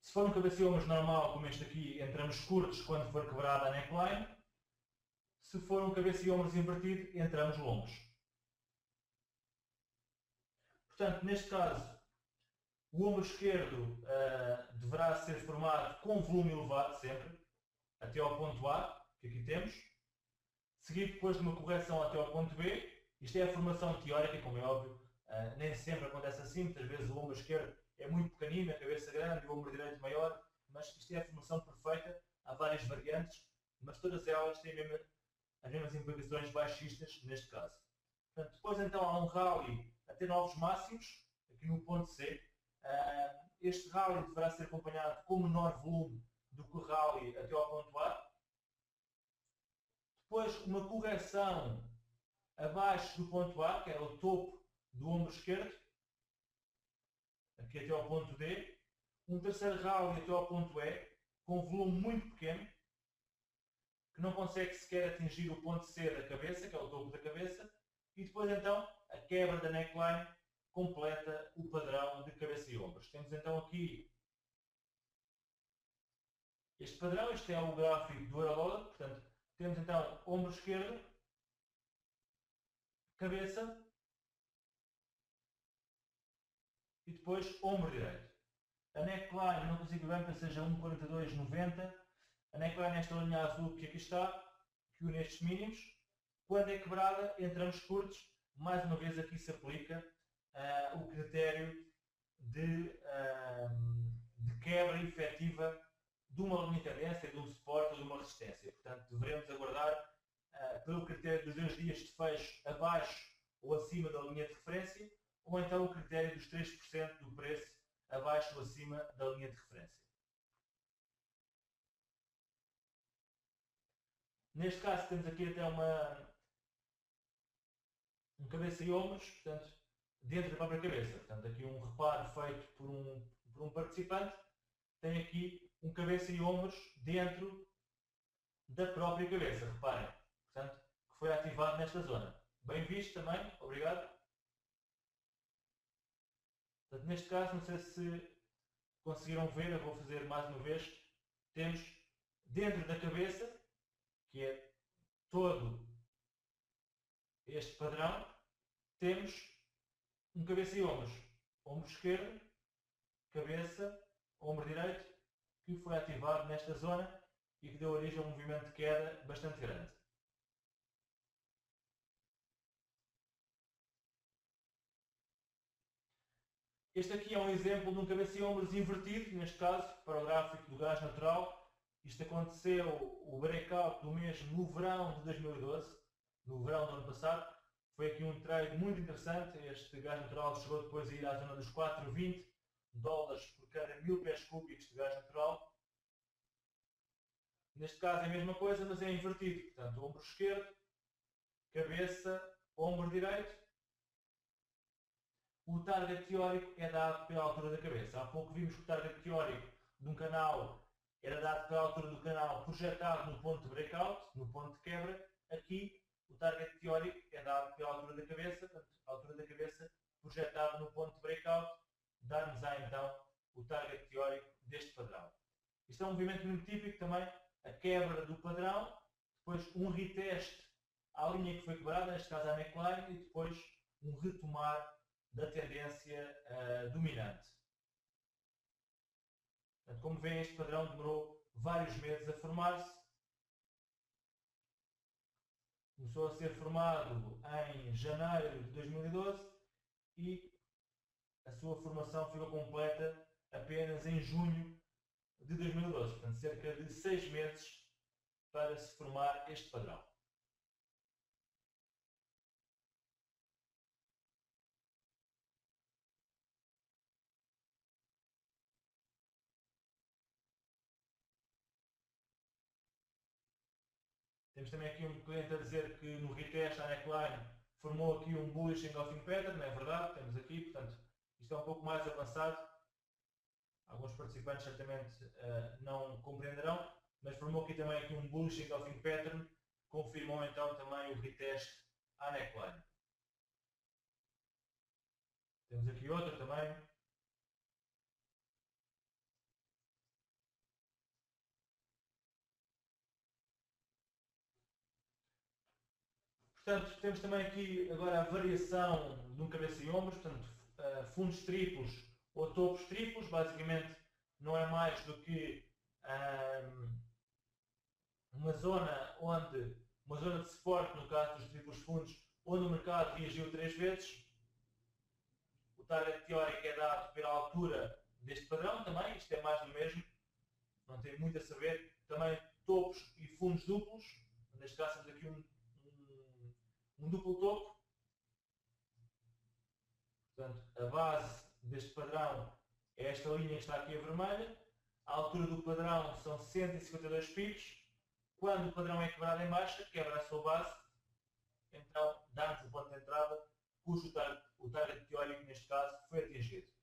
Se for um cabeça e ombros normal, como este aqui, entramos curtos quando for quebrada a neckline. Se for um cabeça e ombros invertido, entramos longos. Portanto, neste caso, o ombro esquerdo deverá ser formado com volume elevado sempre, até ao ponto A, que aqui temos, seguido depois de uma correção até ao ponto B. Isto é a formação teórica, como é óbvio, nem sempre acontece assim, muitas vezes o ombro esquerdo é muito pequenino, a cabeça grande e o ombro direito maior, mas isto é a formação perfeita, há várias variantes, mas todas elas têm as mesmas implicações baixistas neste caso. Portanto, depois então há um rally até novos máximos, aqui no ponto C. Este rally deverá ser acompanhado com menor volume do que o rally até ao ponto A. Depois uma correção abaixo do ponto A, que é o topo do ombro esquerdo, aqui até ao ponto D. Um terceiro rally até ao ponto E, com volume muito pequeno, que não consegue sequer atingir o ponto C da cabeça, que é o topo da cabeça. E depois então a quebra da neckline completa o padrão de cabeça e ombros. Temos então aqui este padrão, este é o gráfico do Euroload, portanto temos então ombro esquerdo, cabeça e depois ombro direito. A neckline, não consigo bem que seja 1,42,90. A neckline nesta linha azul que aqui está, que une estes mínimos. Quando é quebrada, entramos curtos. Mais uma vez aqui se aplica o critério de quebra efetiva de uma linha de tendência, de um suporte ou de uma resistência. Portanto, devemos aguardar pelo critério dos 2 dias de fecho abaixo ou acima da linha de referência, ou então o critério dos 3% do preço abaixo ou acima da linha de referência. Neste caso temos aqui até um cabeça e ombros, portanto, dentro da própria cabeça. Portanto, aqui um reparo feito por um participante, tem aqui um cabeça e ombros dentro da própria cabeça, reparem. Portanto, que foi ativado nesta zona. Bem visto também, obrigado. Portanto, neste caso, não sei se conseguiram ver, eu vou fazer mais uma vez. Temos dentro da cabeça, que é todo este padrão, temos um cabeça e ombros. Ombro esquerdo, cabeça, ombro direito, que foi ativado nesta zona e que deu origem a um movimento de queda bastante grande. Este aqui é um exemplo de um cabeça e ombros invertido, neste caso, para o gráfico do gás natural. Isto aconteceu, o breakout do mês no verão de 2012, no verão do ano passado. Foi aqui um trade muito interessante. Este gás natural chegou depois a ir à zona dos 4,20 dólares por cada 1000 pés cúbicos de gás natural. Neste caso é a mesma coisa, mas é invertido. Portanto, ombro esquerdo, cabeça, ombro direito. O target teórico é dado pela altura da cabeça. Há pouco vimos que o target teórico de um canal era dado pela altura do canal projetado no ponto de breakout, no ponto de quebra. Aqui o target teórico é dado pela altura da cabeça, portanto, a altura da cabeça projetado no ponto de breakout, dá-nos então o target teórico deste padrão. Isto é um movimento muito típico também, a quebra do padrão, depois um reteste à linha que foi quebrada, neste caso a neckline, e depois um retomar da tendência dominante. Portanto, como veem, este padrão demorou vários meses a formar-se. Começou a ser formado em janeiro de 2012 e sua formação ficou completa apenas em junho de 2012, portanto cerca de 6 meses para se formar este padrão. Temos também aqui um cliente a dizer que no retest a neckline formou aqui um bullish engulfing pattern, não é verdade? Temos aqui, portanto, isto é um pouco mais avançado. Alguns participantes certamente não compreenderão, mas formou aqui também um bullish engulfing pattern, confirmou então também o retest à neckline. Temos aqui outro também. Portanto, temos também aqui agora a variação de um cabeça e ombros, portanto, fundos triplos ou topos triplos, basicamente não é mais do que uma zona de suporte, no caso dos triplos fundos, onde o mercado reagiu 3 vezes. O target teórico é dado pela altura deste padrão também, isto é mais do mesmo, não tem muito a saber. Também topos e fundos duplos, neste caso temos aqui um duplo topo. Portanto, a base deste padrão é esta linha que está aqui a vermelha. A altura do padrão são 152 pips. Quando o padrão é quebrado em baixa, quebra a sua base, então dá-nos o ponto de entrada, cujo o target teórico neste caso foi atingido.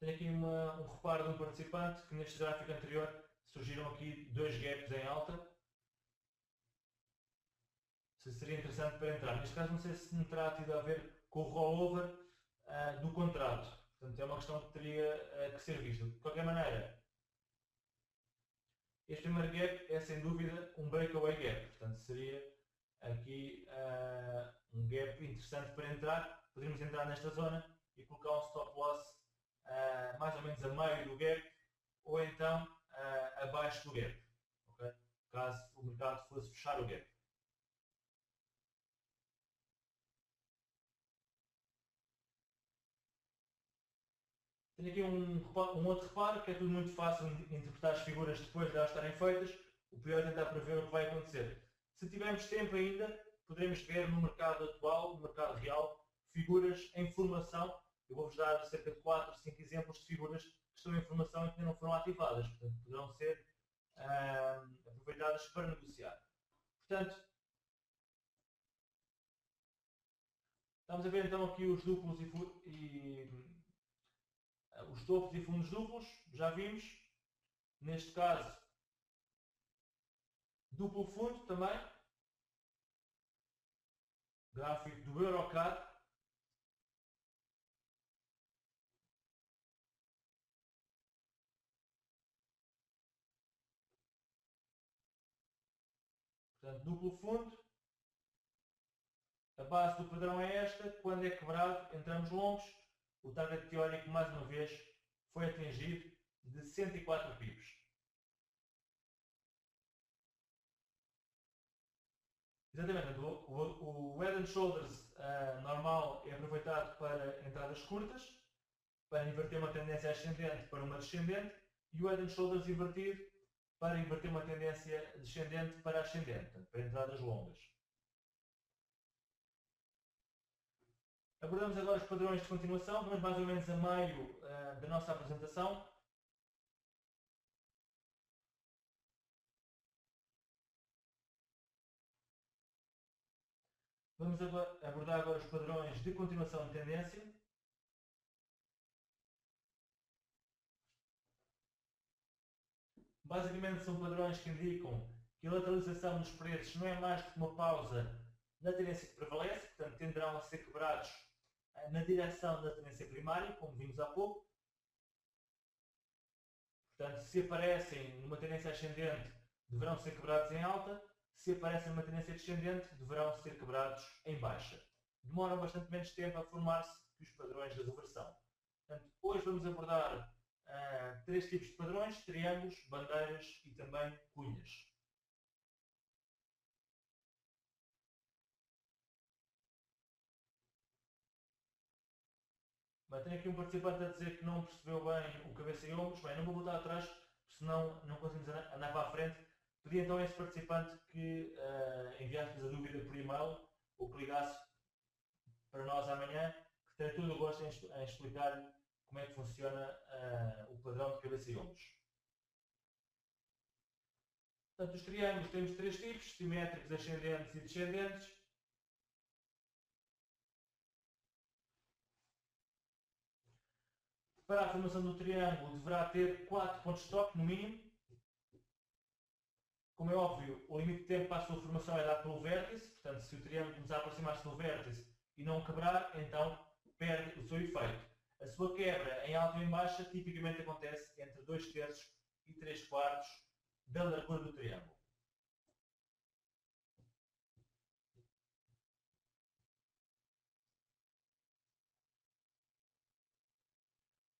Tenho aqui um reparo de um participante que neste gráfico anterior surgiram aqui 2 gaps em alta. Se seria interessante para entrar. Neste caso não sei se me terá tido a ver com o rollover do contrato. Portanto é uma questão que teria que ser vista. De qualquer maneira, este primeiro gap é sem dúvida um breakaway gap. Portanto seria aqui um gap interessante para entrar. Poderíamos entrar nesta zona e colocar um stop loss mais ou menos a meio do gap ou então abaixo do gap, okay? Caso o mercado fosse fechar o gap. Tenho aqui um outro reparo, que é tudo muito fácil de interpretar as figuras depois de elas estarem feitas. O pior é tentar prever o que vai acontecer. Se tivermos tempo ainda, poderemos ver no mercado atual, no mercado real, figuras em formação. Eu vou-vos dar cerca de 4 ou 5 exemplos de figuras que estão em formação e que ainda não foram ativadas. Portanto, poderão ser aproveitadas para negociar. Portanto, estamos a ver então aqui os duplos os topos e fundos duplos, já vimos. Neste caso, duplo fundo também. Gráfico do Eurocad. Portanto, duplo fundo. A base do padrão é esta. Quando é quebrado, entramos longos. O target teórico, mais uma vez, foi atingido de 104 pips. Exatamente, o Head and Shoulders normal é aproveitado para entradas curtas, para inverter uma tendência ascendente para uma descendente, e o Head and Shoulders invertido para inverter uma tendência descendente para ascendente, para entradas longas. Abordamos agora os padrões de continuação, vamos mais ou menos a meio da nossa apresentação. Vamos abordar agora os padrões de continuação de tendência. Basicamente são padrões que indicam que a lateralização dos preços não é mais do que uma pausa na tendência que prevalece, portanto tenderão a ser quebrados na direção da tendência primária, como vimos há pouco. Portanto, se aparecem numa tendência ascendente, deverão ser quebrados em alta. se aparecem uma tendência descendente, deverão ser quebrados em baixa. Demoram bastante menos tempo a formar-se que os padrões de reversão. Portanto, hoje vamos abordar três tipos de padrões: triângulos, bandeiras e também cunhas. Bem, tenho aqui um participante a dizer que não percebeu bem o cabeça e ombros. Bem, não vou voltar atrás, senão não conseguimos andar para a frente. Pedi então a esse participante que enviasse-nos a dúvida por e-mail ou que ligasse para nós amanhã, que terei todo o gosto em explicar como é que funciona o padrão de cabeça e ombros. Portanto, os triângulos temos três tipos: simétricos, ascendentes e descendentes. Para a formação do triângulo deverá ter 4 pontos de toque, no mínimo. Como é óbvio, o limite de tempo para a sua formação é dado pelo vértice. Portanto, se o triângulo começar a aproximar-se do vértice e não quebrar, então perde o seu efeito. A sua quebra em alta ou em baixa tipicamente acontece entre 2/3 e 3/4 da largura do triângulo.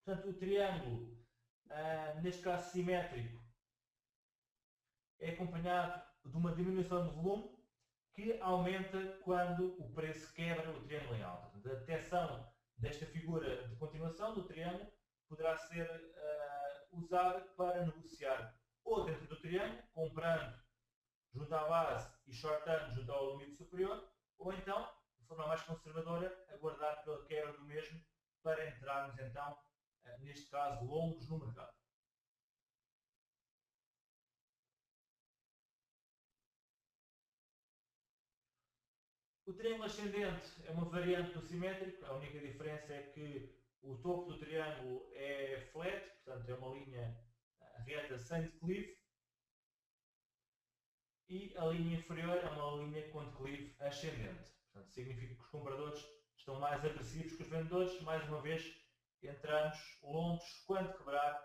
Portanto, o triângulo, neste caso simétrico, é acompanhado de uma diminuição de volume que aumenta quando o preço quebra o triângulo em alta. Portanto, a tensão desta figura de continuação do triângulo poderá ser usada para negociar ou dentro do triângulo, comprando junto à base e shortando junto ao limite superior, ou então, de forma mais conservadora, aguardar pela quebra do mesmo para entrarmos então, neste caso, longos no mercado. O triângulo ascendente é uma variante do simétrico. A única diferença é que o topo do triângulo é flat, portanto é uma linha reta sem declive, e a linha inferior é uma linha com declive ascendente. Portanto, significa que os compradores estão mais agressivos que os vendedores. Mais uma vez, entramos longos quando quebrar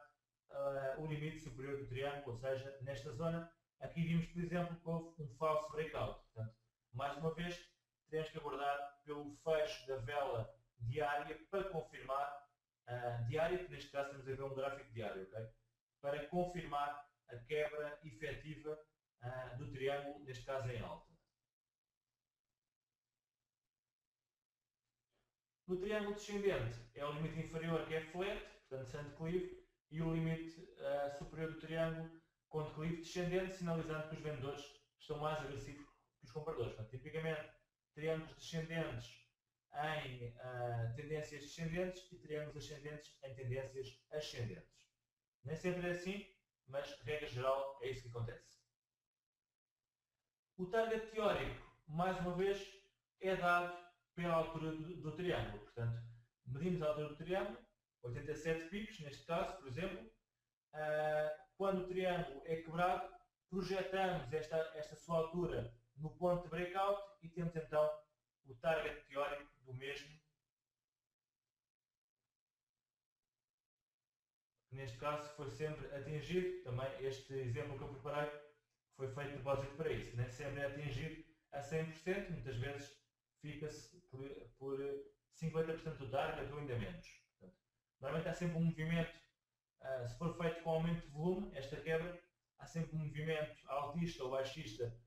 o limite superior do triângulo, ou seja, nesta zona. Aqui vimos, por exemplo, que houve um falso breakout. Portanto, mais uma vez, teremos que abordar pelo fecho da vela diária para confirmar, diária, que neste caso temos a ver um gráfico diário, okay? Para confirmar a quebra efetiva do triângulo, neste caso em alta. No triângulo descendente é o limite inferior que é flat, portanto sem declive, e o limite superior do triângulo com declive descendente, sinalizando que os vendedores estão mais agressivos que os compradores. Portanto, tipicamente, triângulos descendentes em tendências descendentes e triângulos ascendentes em tendências ascendentes. Nem sempre é assim, mas, regra geral, é isso que acontece. O target teórico, mais uma vez, é dado pela altura do triângulo. Portanto, medimos a altura do triângulo, 87 pips, neste caso, por exemplo. Quando o triângulo é quebrado, projetamos esta sua altura no ponto de breakout e temos então o target teórico do mesmo. Neste caso foi sempre atingido. Também este exemplo que eu preparei foi feito de propósito para isso. Nem sempre é atingido a 100%, muitas vezes fica-se por 50% do target ou ainda menos. Portanto, normalmente há sempre um movimento, se for feito com aumento de volume, esta quebra, há sempre um movimento altista ou baixista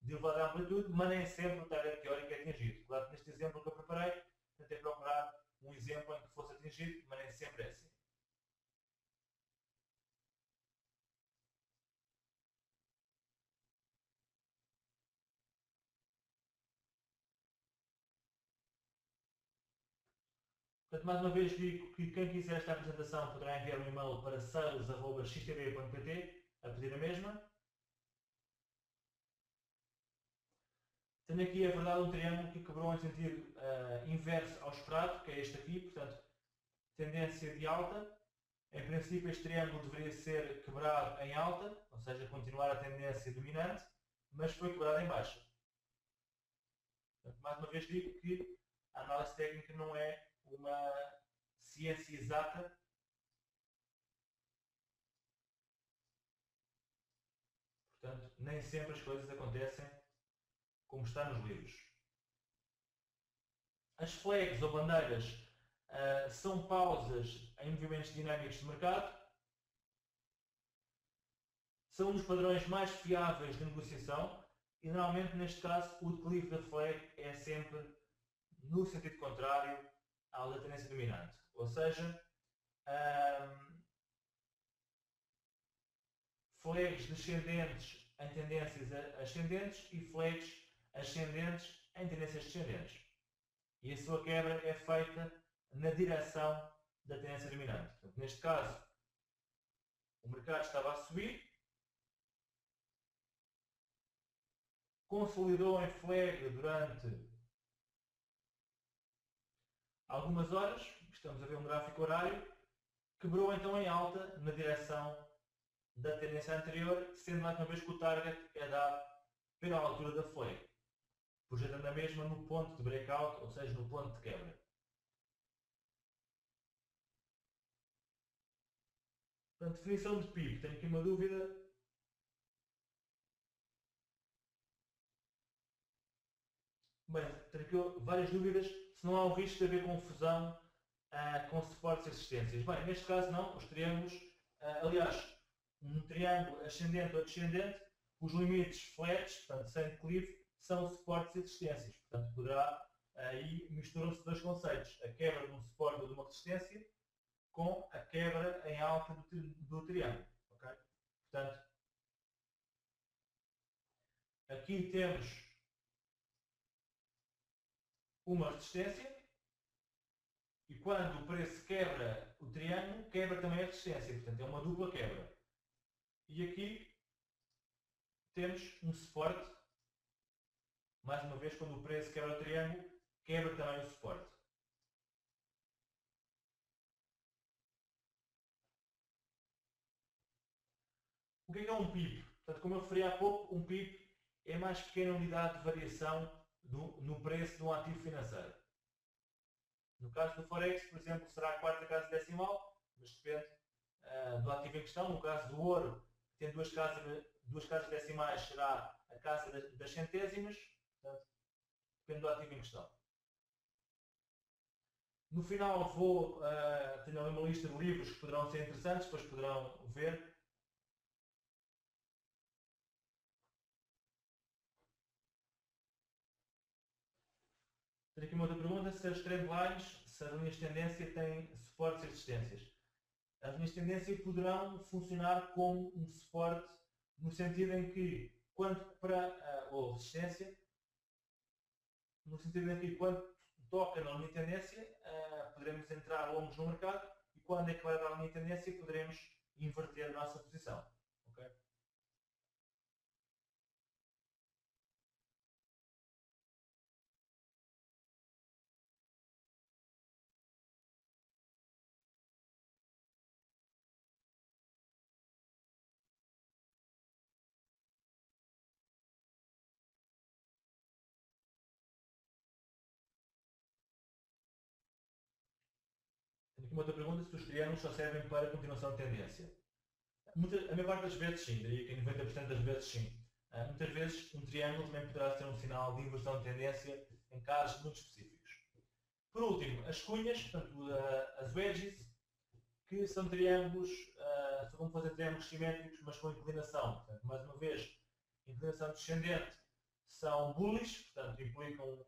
de elevada amplitude, mas nem sempre o target teórico é atingido. Claro que neste exemplo que eu preparei, tentei procurar um exemplo em que fosse atingido, mas nem sempre é assim. Portanto, mais uma vez digo que quem quiser esta apresentação poderá enviar um e-mail para sales@xtb.pt a pedir a mesma. Tenho aqui, é verdade, um triângulo que quebrou em sentido inverso ao esperado, que é este aqui, portanto, tendência de alta. Em princípio, este triângulo deveria ser quebrado em alta, ou seja, continuar a tendência dominante, mas foi quebrado em baixa. Portanto, mais uma vez digo que a análise técnica não é uma ciência exata. Portanto, nem sempre as coisas acontecem como está nos livros. As flags ou bandeiras são pausas em movimentos dinâmicos de mercado. São um dos padrões mais fiáveis de negociação e normalmente neste caso o declive da flag é sempre no sentido contrário ao da tendência dominante. Ou seja, flags descendentes em tendências ascendentes e flags ascendentes em tendências descendentes. E a sua quebra é feita na direção da tendência dominante. Portanto, neste caso, o mercado estava a subir, consolidou em flag durante algumas horas, estamos a ver um gráfico horário, quebrou então em alta na direção da tendência anterior, sendo mais uma vez que o target é dado pela altura da flag, projetando a mesma no ponto de breakout, ou seja, no ponto de quebra. Portanto, definição de PIB, tenho aqui uma dúvida. Bem, tenho aqui várias dúvidas, se não há o risco de haver confusão com suportes e resistências. Bem, neste caso não, os triângulos, aliás, um triângulo ascendente ou descendente, os limites flats, portanto sem declive, são suportes e resistências. Portanto, poderá, aí misturam-se dois conceitos, a quebra de um suporte ou de uma resistência com a quebra em alta do triângulo. Okay? Portanto, aqui temos uma resistência e quando o preço quebra o triângulo, quebra também a resistência. Portanto, é uma dupla quebra. E aqui temos um suporte. Mais uma vez, quando o preço quebra o triângulo, quebra também o suporte. O que é um PIB? Portanto, como eu referi há pouco, um PIB é a mais pequena unidade de variação no preço de um ativo financeiro. No caso do Forex, por exemplo, será a quarta casa decimal, mas depende do ativo em questão. No caso do ouro, que tem duas casas decimais, será a casa das centésimas. Portanto, depende do ativo em questão. No final tenho ali uma lista de livros que poderão ser interessantes, depois poderão ver. Tenho aqui uma outra pergunta, se as trendlines, se as linhas de tendência têm suportes e resistências. As linhas de tendência poderão funcionar como um suporte no sentido em que, ou resistência, no sentido em que quando toca na linha de tendência, poderemos entrar longos no mercado e quando é quebrada a linha de tendência, poderemos inverter a nossa posição. Okay? Tenho aqui uma outra pergunta, se os triângulos só servem para continuação de tendência. A maior parte das vezes sim, diria que 90% das vezes sim. Muitas vezes um triângulo também poderá ser um sinal de inversão de tendência em casos muito específicos. Por último, as cunhas, portanto, as wedges, que são triângulos, são como fazer triângulos simétricos, mas com inclinação. Portanto, mais uma vez, inclinação descendente são bullish, portanto, implicam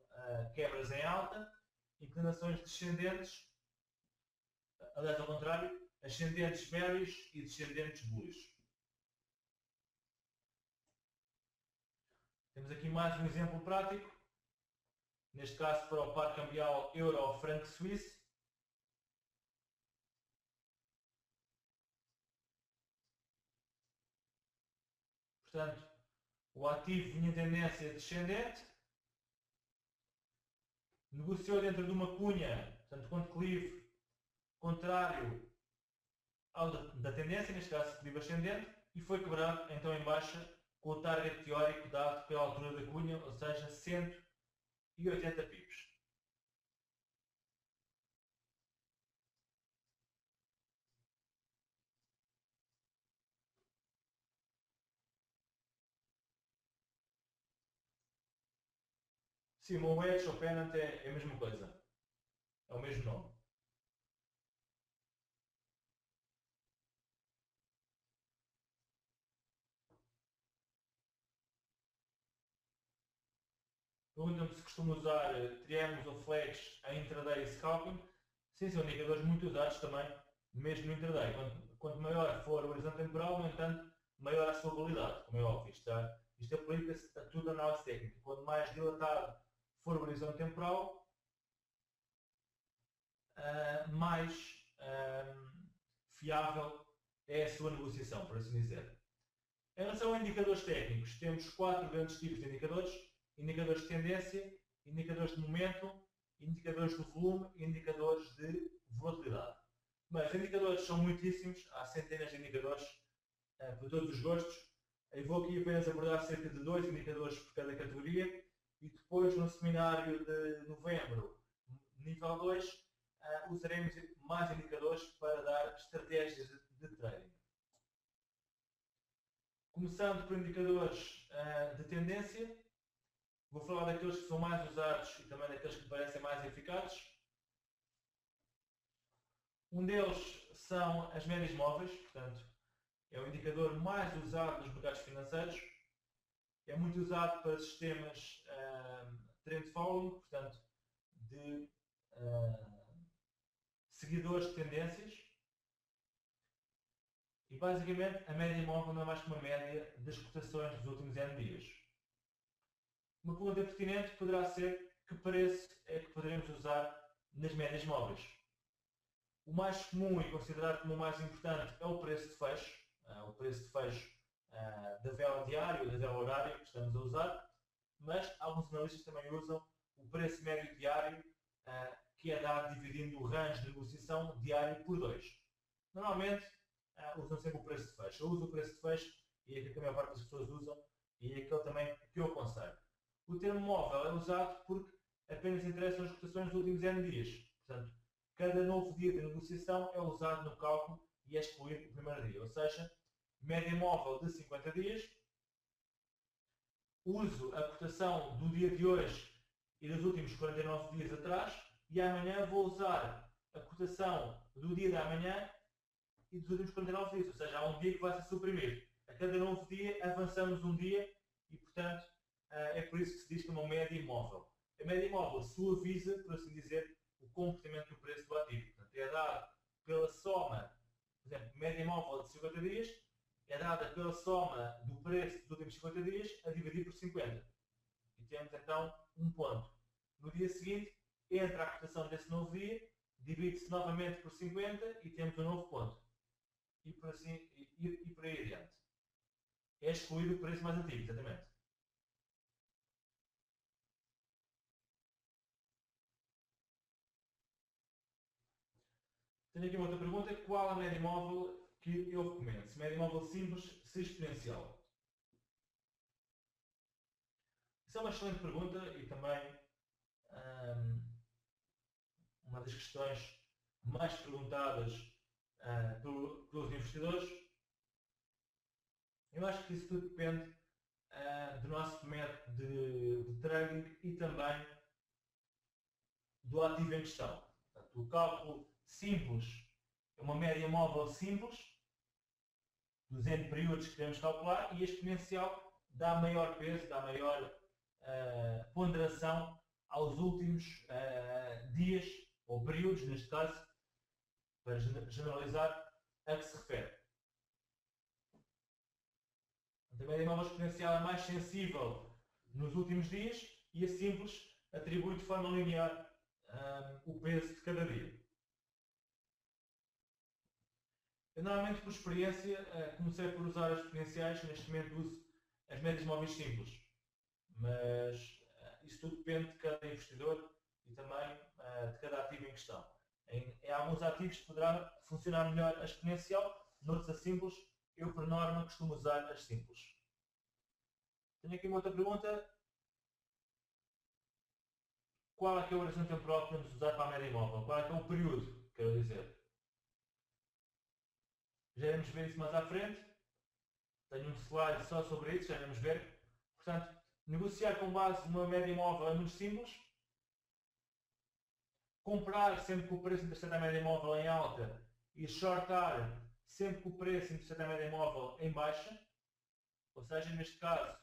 quebras em alta. Inclinações descendentes, aliás, ao contrário, ascendentes bearish e descendentes bullish. Temos aqui mais um exemplo prático, neste caso para o par cambial euro-franco suíço. Portanto, o ativo vinha em tendência descendente, negociou dentro de uma cunha, portanto, com declive contrário ao da tendência, neste caso declive ascendente, e foi quebrado então em baixa com o target teórico dado pela altura da cunha, ou seja, 180 pips. Sim, o wedge ou pennant é a mesma coisa. É o mesmo nome. Perguntam-me se costumo usar triângulos ou flags em intraday e scalping. Sim, são indicadores muito usados também, mesmo no intraday. Quanto maior for o horizonte temporal, no entanto, maior a sua validade, como é óbvio. Isto aplica-se a tudo a análise técnica. Quanto mais dilatado for o horizonte temporal, mais fiável é a sua negociação, por assim dizer. Em relação a indicadores técnicos, temos 4 grandes tipos de indicadores: indicadores de tendência, indicadores de momento, indicadores de volume e indicadores de volatilidade. Mas indicadores são muitíssimos, há centenas de indicadores para todos os gostos. Eu vou aqui apenas abordar cerca de 2 indicadores por cada categoria e depois no seminário de novembro, nível 2, usaremos mais indicadores para dar estratégias de trading. Começando por indicadores de tendência, vou falar daqueles que são mais usados e também daqueles que parecem mais eficazes. Um deles são as médias móveis, portanto, é o indicador mais usado nos mercados financeiros. É muito usado para sistemas trend following, portanto, de seguidores de tendências. E basicamente a média móvel não é mais que uma média das cotações dos últimos N dias. Uma pergunta pertinente poderá ser que preço é que poderemos usar nas médias móveis. O mais comum e considerado como o mais importante é o preço de fecho, o preço de fecho da vela diária ou da vela horária que estamos a usar, mas alguns analistas também usam o preço médio diário, que é dado dividindo o range de negociação diário por 2. Normalmente usam sempre o preço de fecho. Eu uso o preço de fecho e é aquilo que a maior parte das pessoas usam e é aquele também que eu aconselho. O termo móvel é usado porque apenas interessam as cotações dos últimos N dias. Portanto, cada novo dia de negociação é usado no cálculo e é excluído o primeiro dia. Ou seja, média móvel de 50 dias, uso a cotação do dia de hoje e dos últimos 49 dias atrás e amanhã vou usar a cotação do dia de amanhã e dos últimos 49 dias. Ou seja, há um dia que vai ser suprimido. A cada novo dia avançamos um dia e, portanto, é por isso que se diz que é uma média móvel. A média móvel suaviza, por assim dizer, o comportamento do preço do ativo. Portanto, é dado pela soma, por exemplo, média móvel de 50 dias, é dada pela soma do preço dos últimos 50 dias a dividir por 50. E temos então um ponto. No dia seguinte, entra a cotação desse novo dia, divide-se novamente por 50 e temos um novo ponto. E por, assim, e por aí adiante. É excluído o preço mais antigo, exatamente. Tenho aqui uma outra pergunta. Qual a média móvel que eu recomendo? Se média móvel simples, se exponencial? Isso é uma excelente pergunta e também uma das questões mais perguntadas pelos investidores. Eu acho que isso tudo depende do nosso método de trading e também do ativo em questão. Portanto, o cálculo simples é uma média móvel simples dos N períodos que queremos calcular e a exponencial dá maior peso, dá maior ponderação aos últimos dias ou períodos, neste caso, para generalizar, a que se refere. A média móvel exponencial é mais sensível nos últimos dias e a simples atribui de forma linear o peso de cada dia. Eu normalmente, por experiência, comecei por usar as exponenciais, neste momento uso as médias móveis simples. Mas isso tudo depende de cada investidor e também de cada ativo em questão. Em alguns ativos poderá funcionar melhor a exponencial, noutros a simples. Eu, por norma, costumo usar as simples. Tenho aqui uma outra pergunta. Qual é que é o horizonte temporal que podemos usar para a média móvel? Qual é que é o período, quero dizer? Já iremos ver isso mais à frente. Tenho um slide só sobre isso, já iremos ver. Portanto, Negociar com base numa média móvel é muito simples. Comprar sempre que o preço intercepta a média móvel em alta e shortar sempre que o preço intercepta a média móvel em baixa. Ou seja, neste caso,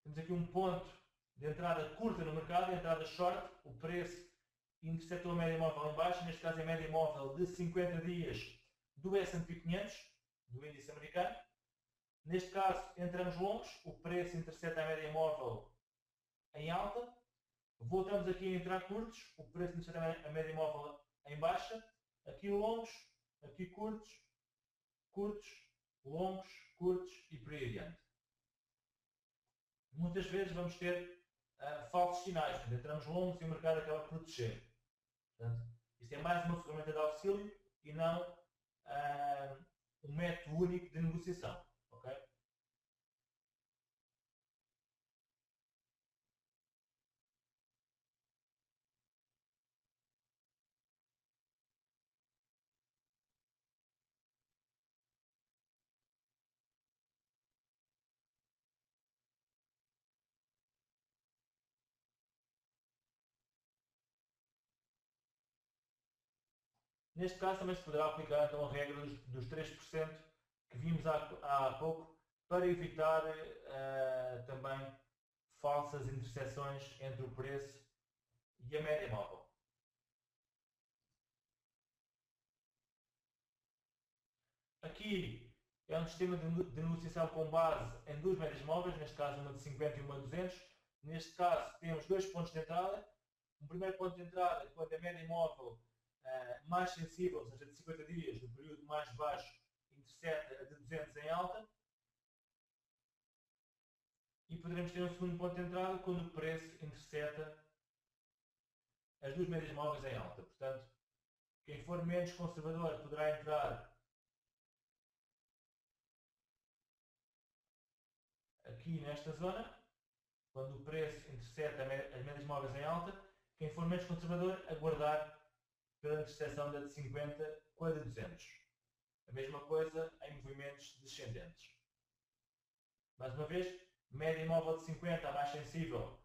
temos aqui um ponto de entrada curta no mercado, entrada short, o preço interceptou a média móvel em baixa, neste caso é a média móvel de 50 dias do S&P 500, do índice americano. Neste caso, entramos longos, o preço intercepta a média móvel em alta. Voltamos aqui a entrar curtos, o preço intercepta a média móvel em baixa. Aqui longos, aqui curtos, curtos, longos, curtos e por aí adiante. Muitas vezes vamos ter falsos sinais, portanto, entramos longos e o mercado acaba por descer. Portanto, isto é mais uma ferramenta de auxílio e não um método único de negociação. Okay? Neste caso também se poderá aplicar então, a regra dos 3% que vimos há pouco para evitar também falsas interseções entre o preço e a média móvel. Aqui é um sistema de negociação com base em duas médias móveis, neste caso uma de 50 e uma de 200. Neste caso temos dois pontos de entrada. Um primeiro ponto de entrada quando a média móvel mais sensível, ou seja, de 50 dias, no período mais baixo, intercepta a de 200 em alta. E poderemos ter um segundo ponto de entrada quando o preço intercepta as duas médias móveis em alta. Portanto, quem for menos conservador poderá entrar aqui nesta zona, quando o preço intercepta as médias móveis em alta. Quem for menos conservador, aguardar pela interseção da de 50 com a de 200. A mesma coisa em movimentos descendentes. Mais uma vez, média móvel de 50 a mais sensível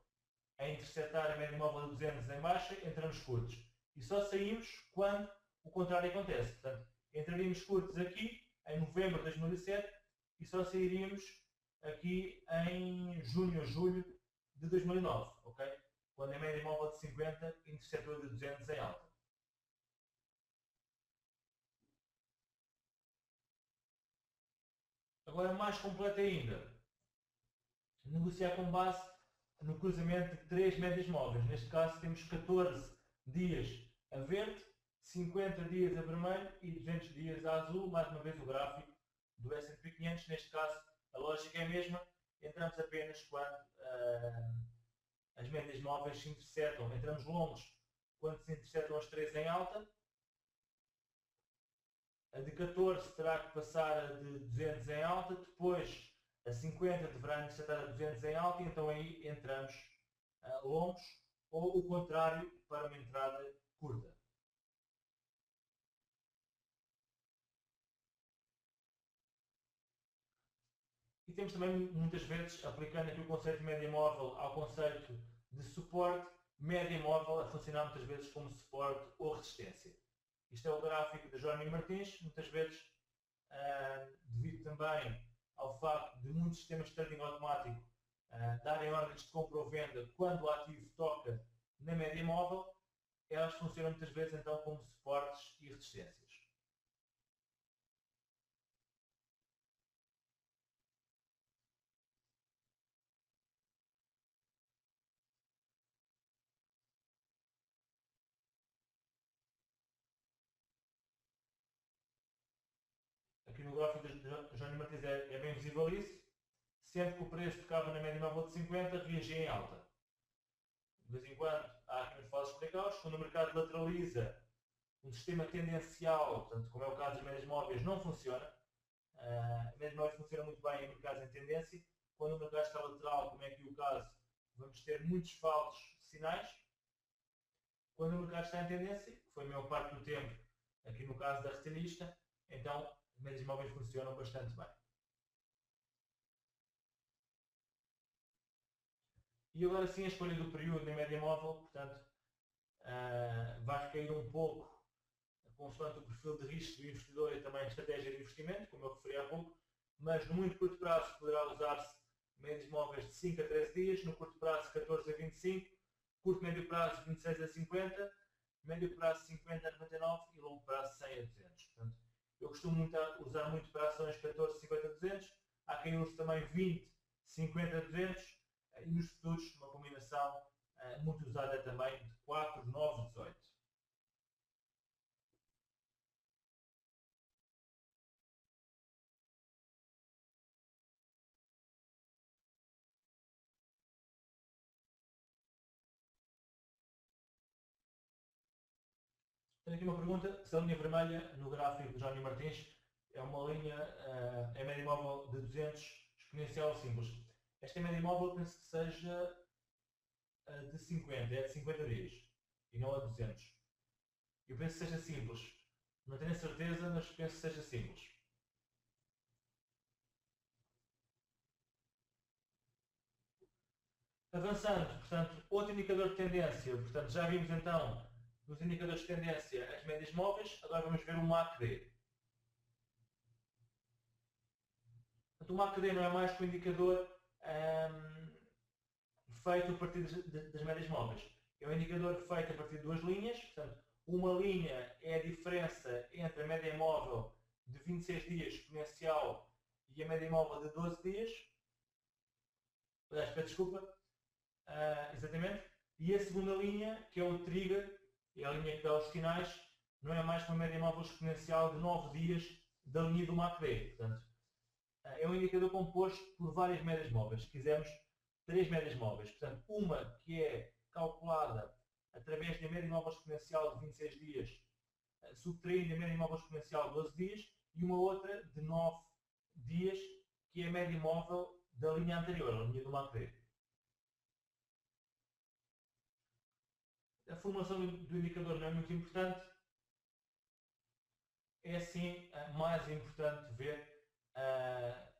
a interceptar a média móvel de 200 em baixa, entramos curtos. E só saímos quando o contrário acontece. Portanto, entraríamos curtos aqui em novembro de 2007 e só sairíamos aqui em junho ou julho de 2009, ok? Quando a média móvel de 50 interceptou a de 200 em alta. Agora, mais completo ainda, negociar com base no cruzamento de três médias móveis. Neste caso, temos 14 dias a verde, 50 dias a vermelho e 200 dias a azul. Mais uma vez, o gráfico do S&P 500. Neste caso, a lógica é a mesma. Entramos apenas quando as médias móveis se interceptam. Entramos longos quando se interceptam as três em alta. A de 14 terá que passar a de 200 em alta, depois a 50 deverá interceptar a 200 em alta e então aí entramos longos ou o contrário para uma entrada curta. E temos também muitas vezes, aplicando aqui o conceito de média móvel ao conceito de suporte, média móvel a funcionar muitas vezes como suporte ou resistência. Isto é o gráfico de Jerónimo Martins, muitas vezes devido também ao facto de muitos sistemas de trading automático darem ordens de compra ou venda quando o ativo toca na média móvel, elas funcionam muitas vezes então como suportes e resistências. Aqui no gráfico de Jerónimo Martins é bem visível isso. Sempre que o preço tocava na média móvel de 50, reagia em alta. De vez em quando há aqui uns falsos breakouts. Quando o mercado lateraliza, um sistema tendencial, portanto, como é o caso das médias móveis, não funciona. As médias móveis funcionam muito bem em mercados em tendência. Quando o mercado está lateral, como é aqui o caso, vamos ter muitos falsos sinais. Quando o mercado está em tendência, que foi a maior parte do tempo, aqui no caso da retalhista, então as médias móveis funcionam bastante bem. E agora sim a escolha do período na média móvel, portanto, vai cair um pouco consoante o perfil de risco do investidor e também a estratégia de investimento, como eu referi há pouco, mas no muito curto prazo poderá usar-se médios móveis de 5 a 13 dias, no curto prazo 14 a 25, curto médio prazo 26 a 50, médio prazo 50 a 99 e longo prazo 100 a 200. Portanto, eu costumo usar muito para ações 14, 50 a 200, há quem use também 20, 50 a 200 e nos futuros uma combinação muito usada também de 4, 9, 18. Tenho aqui uma pergunta, se a linha vermelha no gráfico de Jónio Martins é uma linha, é média móvel de 200 exponencial simples. Esta média móvel penso que seja de 50, é de 50 dias e não a 200. Eu penso que seja simples. Não tenho a certeza, mas penso que seja simples. Avançando, portanto, outro indicador de tendência. Portanto, já vimos então nos indicadores de tendência as médias móveis, agora vamos ver o MACD. Portanto, o MACD não é mais que o indicador feito a partir das médias móveis. É um indicador feito a partir de duas linhas, portanto, uma linha é a diferença entre a média móvel de 26 dias exponencial e a média móvel de 12 dias. Peço desculpa. Exatamente. E a segunda linha, que é o trigger, é a linha que dá os sinais, não é mais que uma média móvel exponencial de 9 dias da linha do MACD. Portanto, é um indicador composto por várias médias móveis. Se quisermos, três médias móveis. Portanto, uma que é calculada através da média móvel exponencial de 26 dias, subtraindo a média móvel exponencial de 12 dias, e uma outra de 9 dias, que é a média móvel da linha anterior, a linha do MACD. A formação do indicador não é muito importante, é sim mais importante ver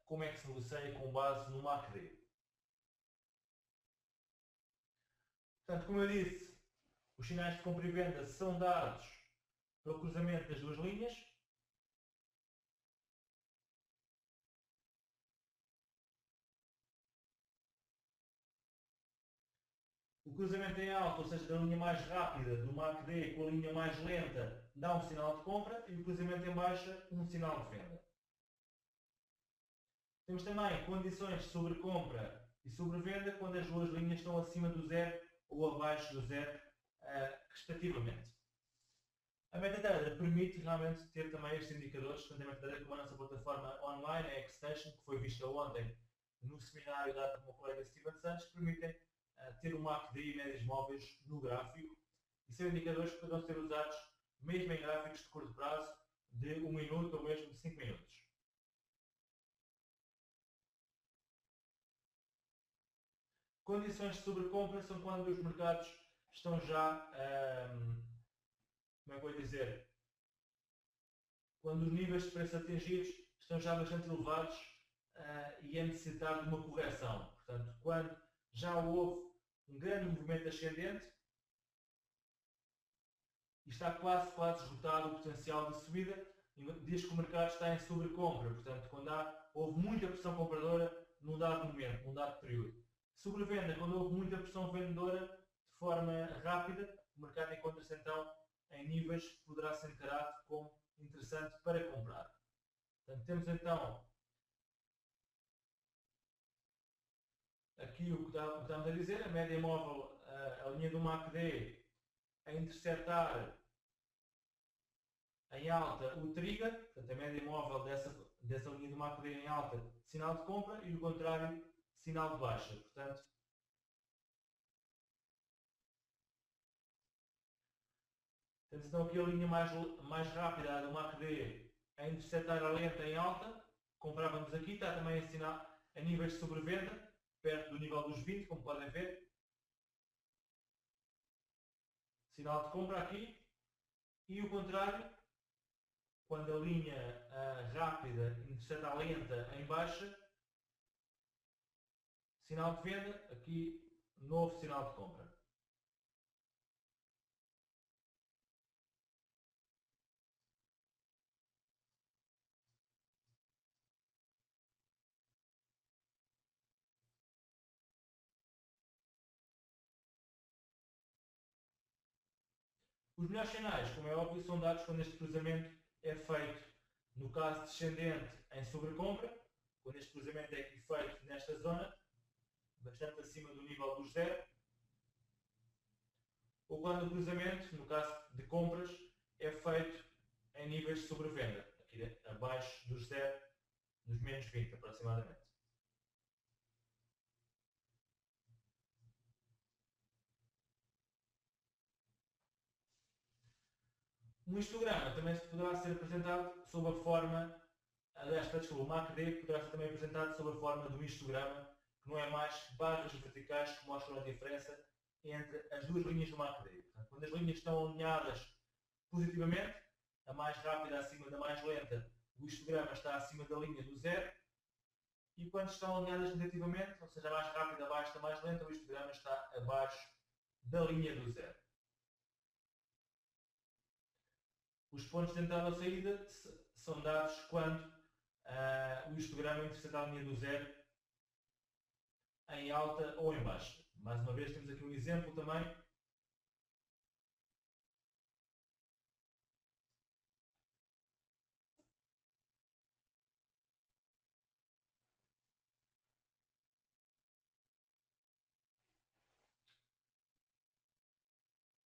como é que se negocia com base no MACD. Portanto, como eu disse, os sinais de compra e venda são dados pelo cruzamento das duas linhas. O cruzamento em alta, ou seja, da linha mais rápida do MACD com a linha mais lenta, dá um sinal de compra, e o cruzamento em baixa, um sinal de venda. Temos também condições de sobrecompra e sobrevenda quando as duas linhas estão acima do zero ou abaixo do zero, respectivamente. A MetaTrader permite realmente ter também estes indicadores, tanto a MetaTrader como a nossa plataforma online, a Xstation, que foi vista ontem no seminário dado pelo meu colega Steven Santos, permitem ter um MACD e médias móveis no gráfico, e são indicadores que poderão ser usados mesmo em gráficos de curto prazo, de 1 minuto ou mesmo de 5 minutos. Condições de sobrecompra são quando os mercados estão já, como é que eu vou dizer, quando os níveis de preço atingidos estão já bastante elevados e é necessário de uma correção. Portanto, quando já houve um grande movimento ascendente e está quase esgotado o potencial de subida, diz que o mercado está em sobrecompra. Portanto, quando houve muita pressão compradora num dado momento, num dado período. Sobrevenda, quando houve muita pressão vendedora de forma rápida, o mercado encontra-se então em níveis que poderá ser encarado como interessante para comprar. Portanto, temos então aqui o que estamos a dizer, a média móvel, a linha do MACD a interceptar em alta o trigger, portanto a média móvel dessa linha do MACD em alta, sinal de compra, e o contrário, sinal de baixa. Portanto, temos então aqui a linha mais rápida do MACD a interceptar a lenta em alta, comprávamos aqui, está também a níveis de sobrevenda, perto do nível dos 20, como podem ver. Sinal de compra aqui. E o contrário, quando a linha rápida intercepta a lenta em baixa, sinal de venda, aqui novo sinal de compra. Os melhores sinais, como é óbvio, são dados quando este cruzamento é feito, no caso descendente, em sobrecompra, quando este cruzamento é feito nesta zona, bastante acima do nível do zero, ou quando o cruzamento, no caso de compras, é feito em níveis de sobrevenda, aqui abaixo dos zero, dos menos 20 aproximadamente. Um histograma também poderá ser apresentado sob a forma, aliás, desculpa, o MACD poderá ser também apresentado sob a forma de um histograma, que não é mais barras verticais que mostram a diferença entre as duas linhas do MACD. Portanto, quando as linhas estão alinhadas positivamente, a mais rápida acima da mais lenta, o histograma está acima da linha do zero, e quando estão alinhadas negativamente, ou seja, a mais rápida abaixo da mais lenta, o histograma está abaixo da linha do zero. Os pontos de entrada ou saída são dados quando o histograma intersecta a linha do zero em alta ou em baixa. Mais uma vez temos aqui um exemplo também.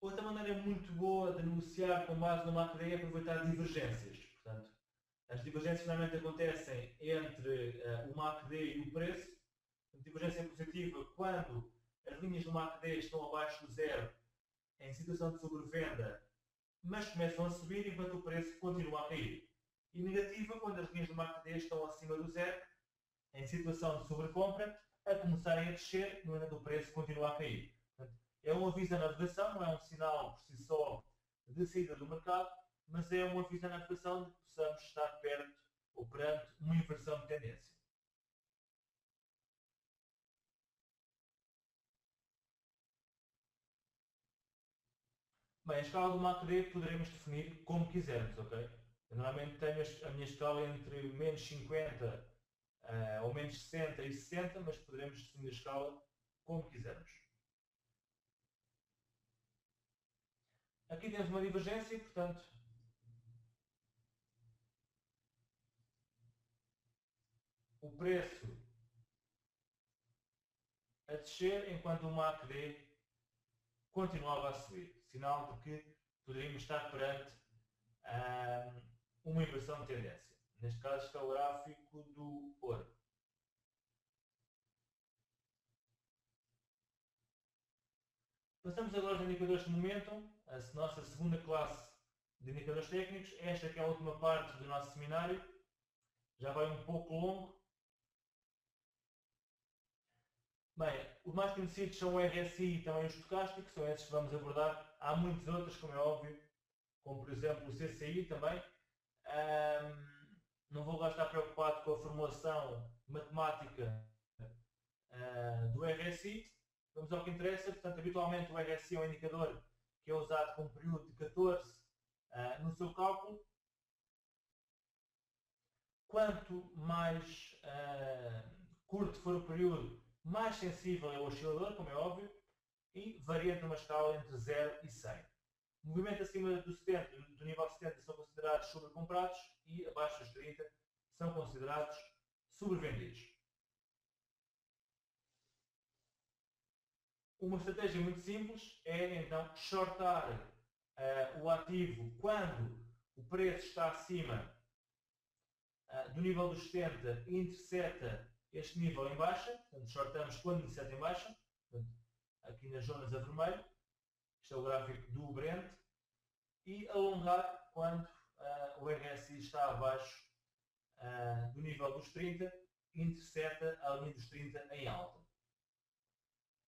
Outra maneira muito boa de negociar com base no MACD é aproveitar divergências. Portanto, as divergências normalmente acontecem entre o MACD e o preço. A divergência positiva quando as linhas do MACD estão abaixo do zero em situação de sobrevenda, mas começam a subir enquanto o preço continua a cair. E negativa quando as linhas do MACD estão acima do zero em situação de sobrecompra, a começarem a descer, no entanto o preço continua a cair. Portanto, é um aviso da navegação, não é um sinal por si só de saída do mercado, mas é um aviso da navegação de que possamos estar perto ou perante uma inversão de tendência. Bem, a escala do MACD poderemos definir como quisermos, ok? Eu normalmente tenho a minha escala entre menos 50 ou menos 60 e 60, mas poderemos definir a escala como quisermos. Aqui temos uma divergência, portanto, o preço a descer enquanto o MACD continuava a subir, sinal de que poderíamos estar perante uma inversão de tendência. Neste caso está o gráfico do ouro. Passamos agora aos indicadores de momentum, a nossa segunda classe de indicadores técnicos. Esta que é a última parte do nosso seminário, já vai um pouco longo. Bem, os mais conhecidos são o RSI e também o estocástico, são esses que vamos abordar. Há muitos outros, como é óbvio, como por exemplo o CCI também. Não vou lá estar preocupado com a formulação matemática do RSI. Vamos ao que interessa. Portanto, habitualmente o RSI é um indicador que é usado com um período de 14 no seu cálculo. Quanto mais curto for o período, mais sensível é o oscilador, como é óbvio, e varia entre uma escala entre 0 e 100. Movimento acima do 70, do nível 70 são considerados sobrecomprados e abaixo dos 30 são considerados sobrevendidos. Uma estratégia muito simples é então shortar o ativo quando o preço está acima do nível dos 70 e intercepta este nível em baixa, portanto shortamos quando intercepta em baixa, portanto, aqui nas zonas a vermelho, este é o gráfico do Brent, e alongar quando o RSI está abaixo do nível dos 30 e intercepta a linha dos 30 em alta.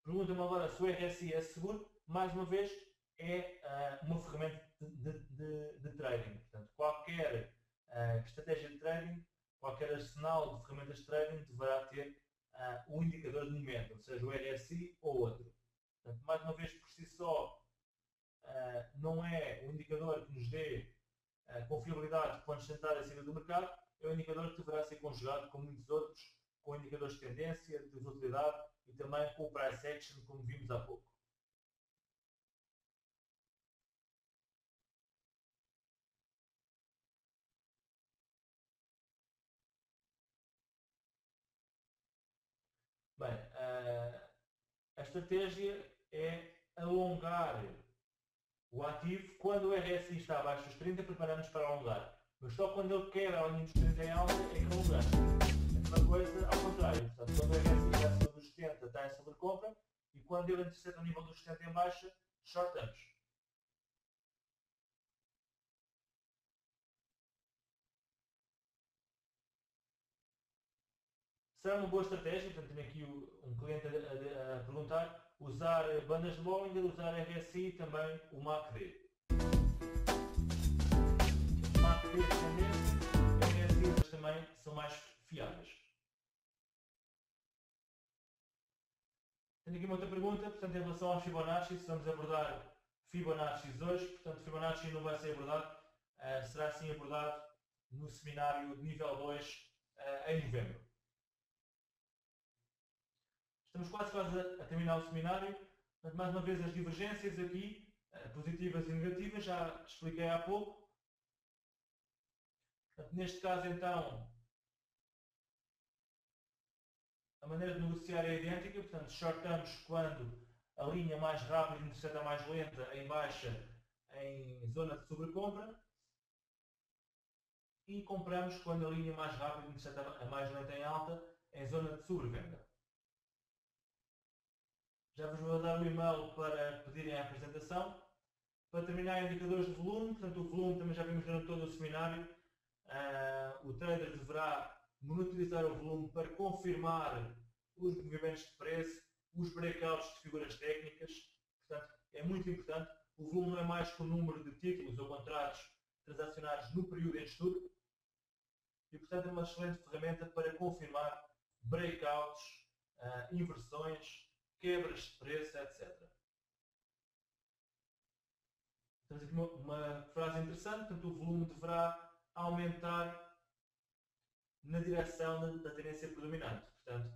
Pergunta-me agora se o RSI é seguro. Mais uma vez, é uma ferramenta de trading. Portanto, qualquer estratégia de trading, qualquer arsenal de ferramentas de trading deverá ter o indicador de momento, ou seja, o RSI ou outro. Portanto, mais uma vez, por si só, não é um indicador que nos dê confiabilidade de pontos centrais acima do mercado, é um indicador que deverá ser conjugado com muitos outros, com indicadores de tendência, de volatilidade e também com o price action, como vimos há pouco. Bem, a estratégia é alongar o ativo quando o RSI está abaixo dos 30, preparamos para alongar. Mas só quando ele quebra a linha dos 30 em alta é que alongamos. É uma coisa ao contrário. Portanto, quando o RSI está acima dos 70, está em sobrecompra, e quando ele intercepta o nível dos 70 em baixa, shortamos. Será uma boa estratégia, portanto, tenho aqui um cliente a perguntar, usar bandas de Bollinger, usar RSI e também o MACD. MACD de tendência, RSI também são mais fiáveis. Tenho aqui uma outra pergunta, portanto, em relação aos Fibonacci, se vamos abordar Fibonacci hoje, portanto, Fibonacci não vai ser abordado, será sim abordado no seminário de nível 2 em novembro. Estamos quase a terminar o seminário, mas mais uma vez as divergências aqui, positivas e negativas, já expliquei há pouco. Portanto, neste caso então, a maneira de negociar é idêntica, portanto shortamos quando a linha mais rápida intercepta a mais lenta em baixa em zona de sobrecompra e compramos quando a linha mais rápida intercepta a mais lenta em alta em zona de sobrevenda. Já vos vou dar o e-mail para pedirem a apresentação. Para terminar, indicadores de volume, portanto o volume também já vimos durante todo o seminário. O trader deverá monitorizar o volume para confirmar os movimentos de preço, os breakouts de figuras técnicas. Portanto, é muito importante. O volume não é mais que o número de títulos ou contratos transacionados no período em estudo. E, portanto, é uma excelente ferramenta para confirmar breakouts, inversões, quebras de preço, etc. Temos aqui uma frase interessante, portanto, o volume deverá aumentar na direção da tendência predominante. Portanto,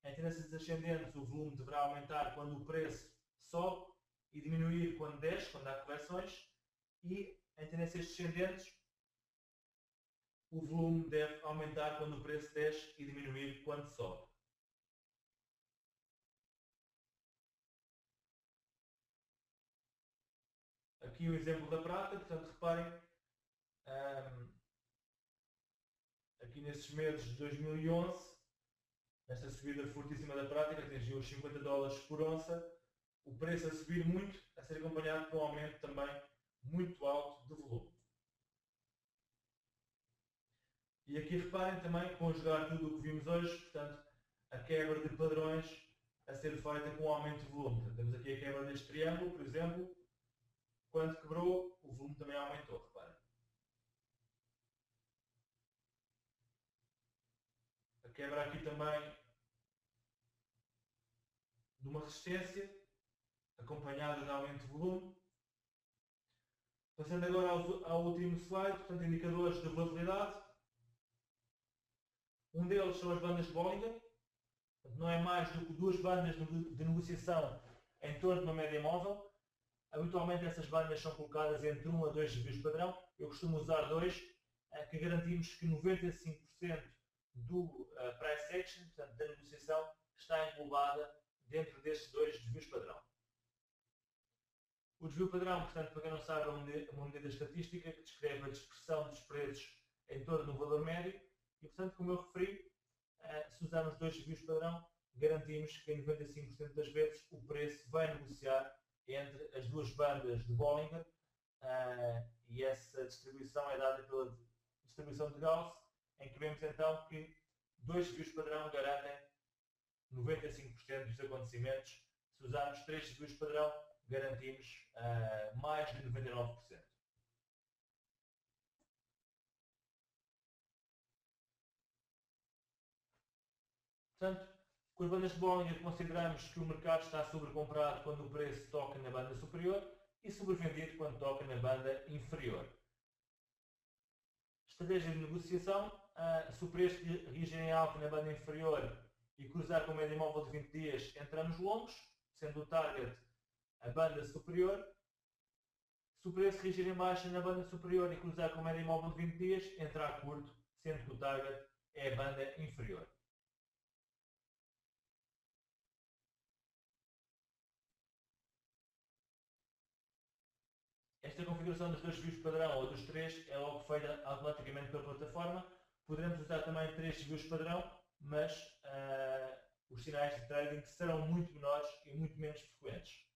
em tendências ascendentes, o volume deverá aumentar quando o preço sobe e diminuir quando desce, quando há correções. E em tendências descendentes, o volume deve aumentar quando o preço desce e diminuir quando sobe. Aqui o exemplo da prata, portanto, reparem, aqui nesses meses de 2011, esta subida fortíssima da prata, que atingiu os 50 dólares por onça, o preço a subir muito, a ser acompanhado por um aumento também muito alto de volume. E aqui reparem também, conjugar tudo o que vimos hoje, portanto, a quebra de padrões a ser feita com um aumento de volume. Portanto, temos aqui a quebra deste triângulo, por exemplo, quando quebrou, o volume também aumentou, reparem. A quebra aqui também de uma resistência, acompanhada de aumento de volume. Passando agora ao último slide, portanto, indicadores de volatilidade. Um deles são as bandas de Bollinger. Não é mais do que duas bandas de negociação em torno de uma média móvel. Habitualmente essas bandas são colocadas entre 1 a 2 desvios padrão. Eu costumo usar 2, que garantimos que 95% do price action, portanto, da negociação, está englobada dentro destes 2 desvios padrão. O desvio padrão, portanto, para quem não sabe, é uma medida estatística que descreve a dispersão dos preços em torno do valor médio e, portanto, como eu referi, se usarmos 2 desvios padrão, garantimos que em 95% das vezes o preço vai negociar entre as duas bandas de Bollinger e essa distribuição é dada pela distribuição de Gauss, em que vemos então que 2 desvios padrão garantem 95% dos acontecimentos. Se usarmos 3 desvios padrão, garantimos mais de 99%. Portanto, Com as bandas de Bollinger consideramos que o mercado está sobrecomprado quando o preço toca na banda superior e sobrevendido quando toca na banda inferior. Estratégia de negociação: se o preço reagir em alta na banda inferior e cruzar com a média móvel de 20 dias, entramos longos, sendo o target a banda superior. Se o preço reagir em baixa na banda superior e cruzar com a média móvel de 20 dias, entra a curto, sendo que o target é a banda inferior. Esta configuração dos dois views padrão ou dos três é logo feita automaticamente pela plataforma. Poderemos usar também três views padrão, mas os sinais de trading serão muito menores e muito menos frequentes.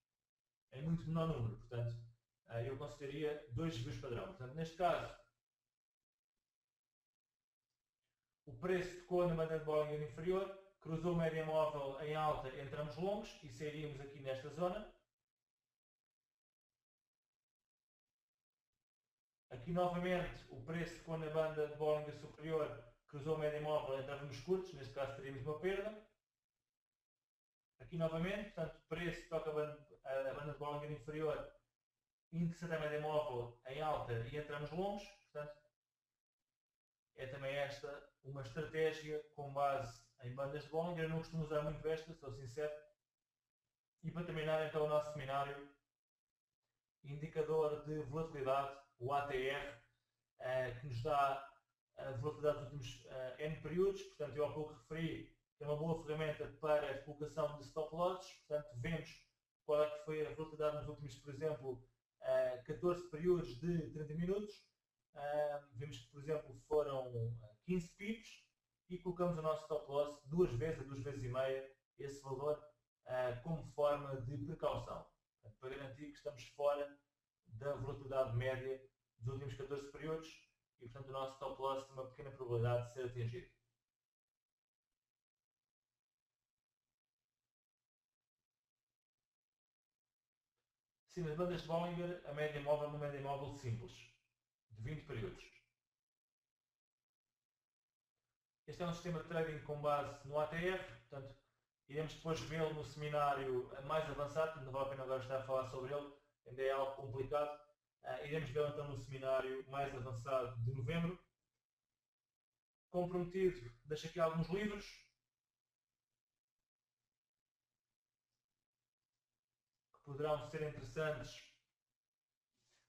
Em muito menor número, portanto, eu consideraria dois views padrão. Portanto, neste caso, o preço tocou na banda de Bollinger inferior, cruzou a média móvel em alta, entramos longos e sairíamos aqui nesta zona. Aqui novamente o preço tocou na banda de Bollinger superior, cruzou a média móvel, entrávamos curtos, neste caso teríamos uma perda. Aqui novamente, portanto, o preço toca a banda de Bollinger inferior, índice da média móvel em alta e entramos longos. Portanto, é também esta uma estratégia com base em bandas de Bollinger. Eu não costumo usar muito esta, sou sincero. E para terminar então o nosso seminário, indicador de volatilidade, o ATR, que nos dá a volatilidade dos últimos N períodos. Portanto, eu há pouco referi que é uma boa ferramenta para a colocação de stop losses. Portanto, vemos qual é que foi a volatilidade nos últimos, por exemplo, 14 períodos de 30 minutos. Vemos que, por exemplo, foram 15 pips e colocamos o nosso stop loss duas vezes, a 2 vezes e meia, esse valor, como forma de precaução, portanto, para garantir que estamos fora da volatilidade média dos últimos 14 períodos e, portanto, o nosso stop loss tem uma pequena probabilidade de ser atingido. Sim, nas bandas de Bollinger, a média móvel é uma média móvel simples, de 20 períodos. Este é um sistema de trading com base no ATR, portanto, iremos depois vê-lo no seminário mais avançado, não vale a pena agora estar a falar sobre ele, ainda é algo complicado. Iremos vê-lo então no seminário mais avançado de novembro. Como prometido, deixo aqui alguns livros. Que poderão ser interessantes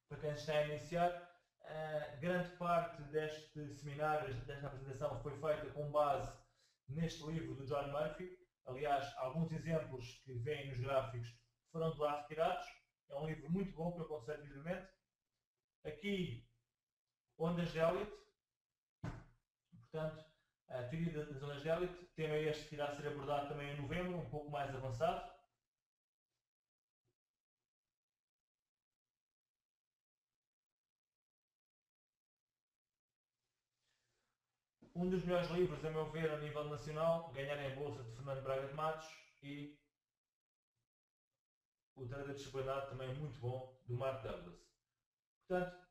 para quem está a iniciar. Grande parte deste seminário, desta apresentação, foi feita com base neste livro do John Murphy. Aliás, alguns exemplos que vêm nos gráficos foram de lá retirados. É um livro muito bom que eu aconselho vivamente. Aqui, ondas de Elliott. Portanto, a teoria das ondas de Elliott, tema este que irá ser abordado também em novembro, um pouco mais avançado. Um dos melhores livros, a meu ver, a nível nacional, Ganhar em Bolsa, de Fernando Braga de Matos, e O Trader Disciplinado, também muito bom, do Mark Douglas. Portanto,